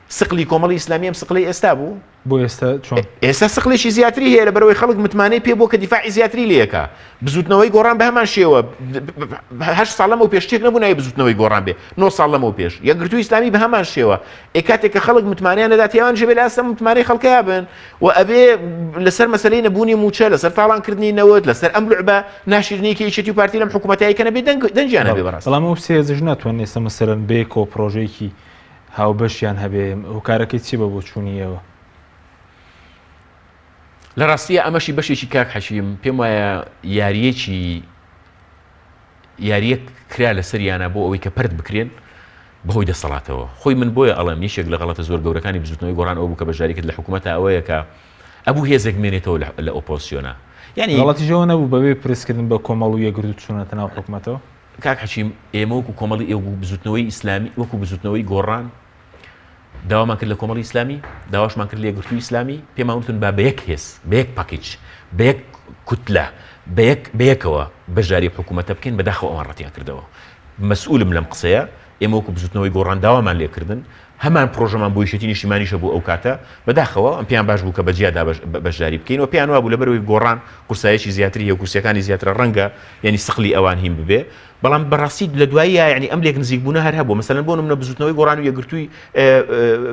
سقلی کۆمەڵی ئیسلامی ئەم سقلی ئێستا بوو بۆ ئێستا چۆن ئێستا سقلێکی زیاتری هەیە لە بەرەوەی خەڵک متمانەی پێ بۆ کە دیفاعی زیاتری لەکە بزوتنەوەی گۆڕان بە هەمان شێوە 8 ساڵ لەمەوە پێش شتێک نەبوو نایە بزوتنەوەی گۆڕان بێ 9 ساڵ لەمەوە پێش یەکگرتووی ئیسلامی بە هەمان شێوە کاتێک کە خەڵک متمانیان نەدات یاوان ژێبێ لە ئەستە متمانەی خەڵکەیا بن و ئەبێ لەسەر مەسەلەی نەبوونی موچە لەسەر تاڵانکردنی نەوت لەسەر ئەم لوعبە ناشرینەی کە یەکێتی و پارتی لەم حکوومەتایی کە نەبێ دەنجیانە بێ بەڕاست بەڵام ئەو سێزش ناتوانێت ئێستا مەسەرەن بێکۆ پرۆژەیەکی هاوبەشیان هەبێ هۆکارەکەی چی بە بۆ چوونیەوە لە ڕاستیە ئەمەشی بەشێکی کاک حەشیم پێم وایە یاریە کرا لە سەریانە بۆ ئەوەی کە پەرد بکرێن بەهۆی دەسەڵاتەوە خۆی من بۆیە ئەڵێم نیشێک لە غەڵەتە زۆر گەورەکانی بزوتنەوەی گۆڕان ئەو بوو کە بەشداری کرد لە حکوومەتە ئەوەیە کە ئەبوو هێزێک مێنێتەوە لە ئۆپۆزیسیۆنە یعنی غەڵەتیشەوە نەبوو بەبێ پرسکردن بە کۆمەڵ و یەکگرتو چوونەتە ناو حکوومەتەوە کاک حەچیم ئێمە وەکو کۆمەڵی ئێوە بزوتنەوەی ئیسلامی وەکو بزوتنەوەی گۆڕان داوامان کرد لە کۆمەڵی ئیسلامی داواشمان کرد لە یەکگرتووی ئیسلامی پێمان وتن با بە یەک هێز بە یەک پاکیج بە یەک کوتلە بە یەکەوە بەشداری حکوومەتە بکەین بەداخەوە ئەوان ڕەتیان کردەوە مەسئولم لەم قسەیە ئێمە وەکو بزوتنەوەی گۆڕان داوامان لێکردن هەمان پرۆژەمان بۆ یەکێتی نیشتیمانیشە بوو ئەو کاتە بەداخەوە ئەم پێیان باش بوو کە بەجیادا بەشداری بکەین و پێیان وا بوو لەبەرەوەی گۆڕان قورسایەکی زیاتری هەیە و کورسیەکانی زیاترە ڕەنگە یعنی سقلی ئەوان هیم ببێ بەڵام بەڕاستی لە دواییە یعنی ئەم لێک نزیکبوونە هەر هەبوو مەسەلەن بۆ نمونە بزوتنەوەی گۆڕان و یەکگرتووی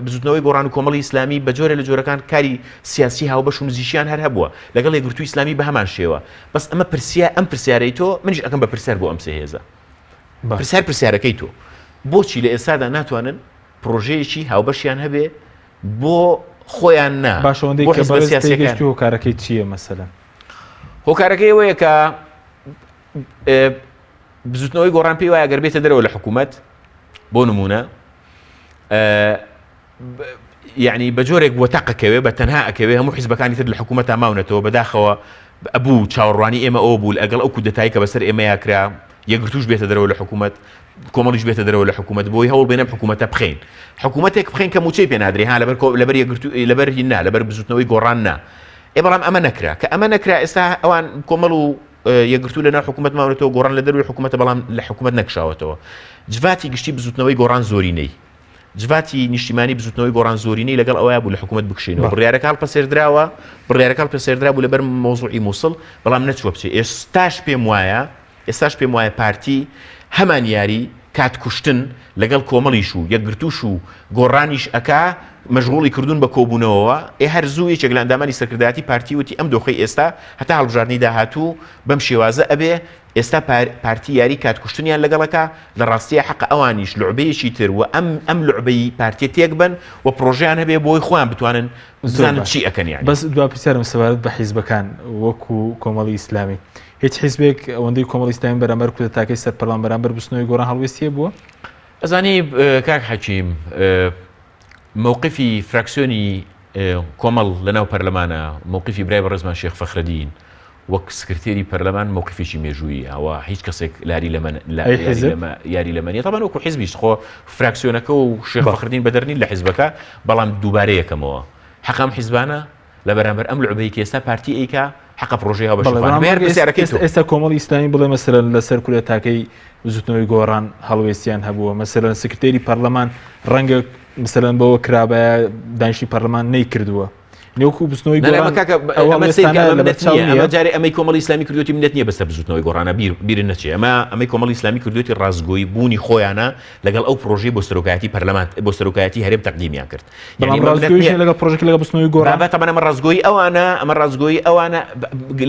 بزوتنەوەی گۆڕان و کۆمەڵی ئیسلامی بە جۆرە لە جۆرەکان کاری سیاسی هاوبەش و نزیشیان هەر هەبووە لەگەڵ یەکگرتووی ئیسلامی بە هەمان شێوە بەس ئەمە ئەم پرسیارەی تۆ منیش ئەەکەم بە پرسیار بۆ ئەم سێ هێزە پرسیارەکەی تۆ بۆچی لە ئێستادا ناتوانن پرۆژەیەکی هاوبەشیان هەبێ بۆ خۆیان نا باشەوەندەی کە بەڕێزی هۆکارەکەی چییە مەسەلەن هۆکارەکەی ئەوەیە کە بزوتنەوەی گۆڕان پێی وایە گەر بێتە دەرەوە لە حکوومەت بۆ نمونە یعنی بە جۆرێک وەتەقەکەوێ بە تەنها ئەکەوێ هەموو حیزبەکانی تر لە حکوومەتە ماونەتەوە بەداخەوە ئەبوو چاوەڕوانی ئێمە ئەوە بوو ئەگەڵ ئەو کودەتایی کە بەسەر ئێمە یاکرا یەکگرتووش بێتە دەرەوە لە حکوومەت کۆمەڵیش بێتە دەرەوە لە حکوومەت بۆی هەوڵ بێنە حکوومەتە بخەین حکوومەتێک بخەین کە موچەی پێ نادرێ ها لەبەر هینا لەبەر بزوتنەوەی گۆڕان نا بەڵام ئەمە نەکرا کە ئەمە نەکرا ئێستا ئەوان کۆمەڵ و یەکگرتوو لەناو حکوومەت ماونێتەوە گۆڕان لە دەروی حکوومەتە بەڵام لە حکوومەت نەکشاوەتەوە جواتی گشتی بزوتنەوەی گۆڕان زۆرینەی جواتی نیشتیمانی بزوتنەوەی گۆڕان زۆرینەی لەگەڵ ئەوەیە بوو لە حکوومەت بکشینەوە بڕیارەکان پەسێردرا بوو لەبەر مۆزوعی مووسڵ بەڵام نەچوە بچێ ئێستاش پێم وایە پارتی هەمان یاری کاتکوشتن لەگەڵ کۆمەڵیش و یەکگرتووش و گۆڕانیش ئەکا مەشغوڵی کردوون بە کۆبوونەوەوە هەر زوو یەکێک لە ئەندامانی سەرکردایەتی پارتی وتی ئەم دۆخەی ئێستا هەتا هەڵبژاردننی داهاتوو بەم شێوازە ئەبێ ئێستا پارتی یاری کاتکوشتنیان لەگەڵەکە لە ڕاستیە حەق ئەوانیش لعبەیەکی تر و ئەم لعبەی پارتیە تێک بن و پرۆژیان هەبێ بۆی خۆیان بتوانن بزانن چی ئەکەن یانی بەس دوا پرسیارم سەبارەت بە حیزبەکان وەکو کۆمەڵی ئیسلامی هیچ حیزبێک ئەوەندەی کۆمەڵی ئیسلامی بەرامبەر کودەتاکەی سەرپەرلەمان بەرامبەر بزوتنەوەی گۆڕان هەڵوێستیە بووە ئەزانی کاک حەکیم مووقفی فراکسیۆنی کۆمەڵ لەناو پەرلەمانە مووقفی برای بەڕێزمان شێخ فەخرەدین وەک سکرتێری پەرلەمان مووقفێکی مێژووی ئەوە هیچ کەسێک یاری لەمەنیە تەبان وەکو حیزبیش خۆ فراکسیۆنەکە و شێخ فەخرەدین بەدەرنی لە حیزبەکە بەڵام دووبارەیەکەمەوە حەقام حیزبانە لە بەرامبەر ئەم لعبەی کە ئێستا پارتی ئەیکا حق پرۆژەی ئێستا کۆمەڵی ئیسلامی بڵێ مەسەلەن لەسەر کودەتاکەی بزوتنەوەی گۆڕان هەڵوێستیان هەبووە مەسەلەن سکرتێری پەرلەمان ڕەنگە مەسەلەن بەوە کرابە دانیشتی پەرلەمان نەیکردووە نێوەکو بزوتنەوەی گۆڕان جارێ ئەمەی کۆمەڵی ئیسلامی کردوێتی منەت نییە بەسەر بزوتنەوەی گۆڕانە بیرن نەچێ ئەمەی کۆمەڵی ئیسلامی کردوێتی ڕازگۆیی بوونی خۆیانە لەگەڵ ئەو پرۆژەی بۆ سەرۆکایەتی پەرلەمان بۆ سەرۆکایەتی هەرێم تەقدیمیان کرد لەگەڵ پرۆژێکی لەگەڵ بزوتنەوەی گۆڕان ئەمە ڕازگۆیی ئەوانە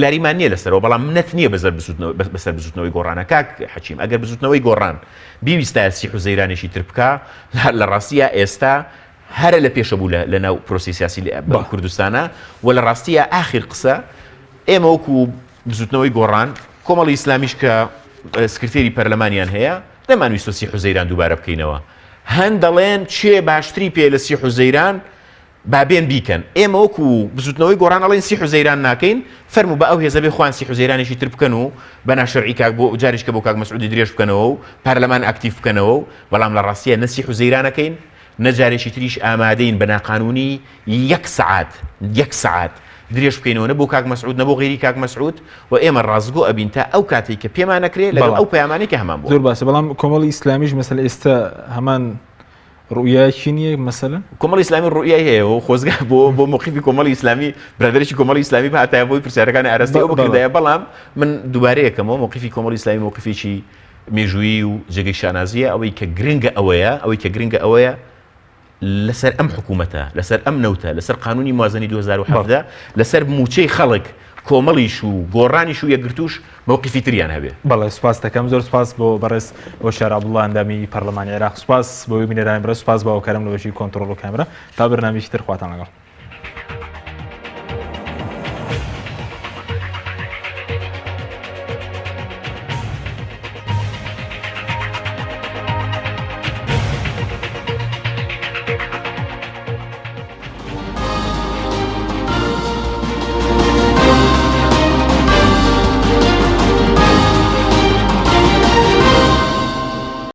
لاریمان نییە لەسەرەوە بەڵام منەت نییە بەسەر بزوتنەوەی گۆڕانە کاک حەچیم ئەگەر بزوتنەوەی گۆڕان بیویستایە سی حوزەیرانێکی تر بکە لە ڕاستیە ئێستا هەرە لە پێشە بوو لە ناو پرۆسی سیاسی کوردستانە و لە ڕاستیە ئاخر قسە ئێمە وەکو بزوتنەوەی گۆڕان کۆمەڵی ئیسلامیش کە سکرتێری پەرلەمانیان هەیە دەمانویستە سی حوزەیران دووبارە بکەینەوە هەن دەڵێن چێ باشتری پێ لە سی حوزەیران بابێن بیکەن ئێمە وەکو بزوتنەوەی گۆڕان ئەڵێن سی حوزەیران ناکەین فەرموو بە ئەو هێزە بێ خوان سی حوزەیرانێکی تر بکەن و بە ناشەرعی کاک بۆ جاریشکە بۆ کاک مەسعودی درێژ بکەنەوە و پەرلەمان ئاکتیڤ بکەنەوە و بەڵام لە ڕاستیە نەسی حوزەیرانەکەین نەجارێکی تریش ئامادەین بە ناقانونی یەک سەعات درێژ بکەینەوە نە بۆ کاک مەسعود نە بۆ غیری کاک مەسعود و ئێمە ڕازگۆ ئەبین تا ئەو کاتێک کە پێمان نەکرێت لەگەڵ ئەو پەیامانەی کە هەمان بوو زۆر باشە بەڵام کۆمەڵی ئیسلامیش مەسەلە ئێستا هەمان ڕوئیەکی نییە مەسەلەن کۆمەڵی ئیسلامی ڕوئیای هەیە و خۆزگا بۆ موقیفی کۆمەڵی ئیسلامی برادێکی کۆمەڵی ئیسلامی هاتایە بۆی پرسیارەکانی ئاراستی ئەو بکردایە بەڵام من دووبارەیەکەمەوە موقیفی کۆمەڵی ئیسلامی موقیفێکی مێژووی و جێگەی شانازیە ئەوەی کە گرنگە ئەوەیە لەسەر ئەم حکوومەتە لەسەر ئەم نەوتە لەسەر قانونی موازنەی 2017 لەسەر موچەی خەڵک کۆمەڵیش و گۆڕانیش و یەکگرتووش مووقیفی تریان هەبێ بەڵێ سوپاس دەکەم زۆر سوپاس بۆ بەڕێز بۆ شار عەبدوڵڵا ئەندامی پەرلەمانی عێراق سوپاس بۆ بینەرانی بەرە سوپاس بۆ ئەو کارم لە بەشی کۆنتڕۆڵ و کامرە تا بەرنامەیەکی تر خواتان لەگەڵ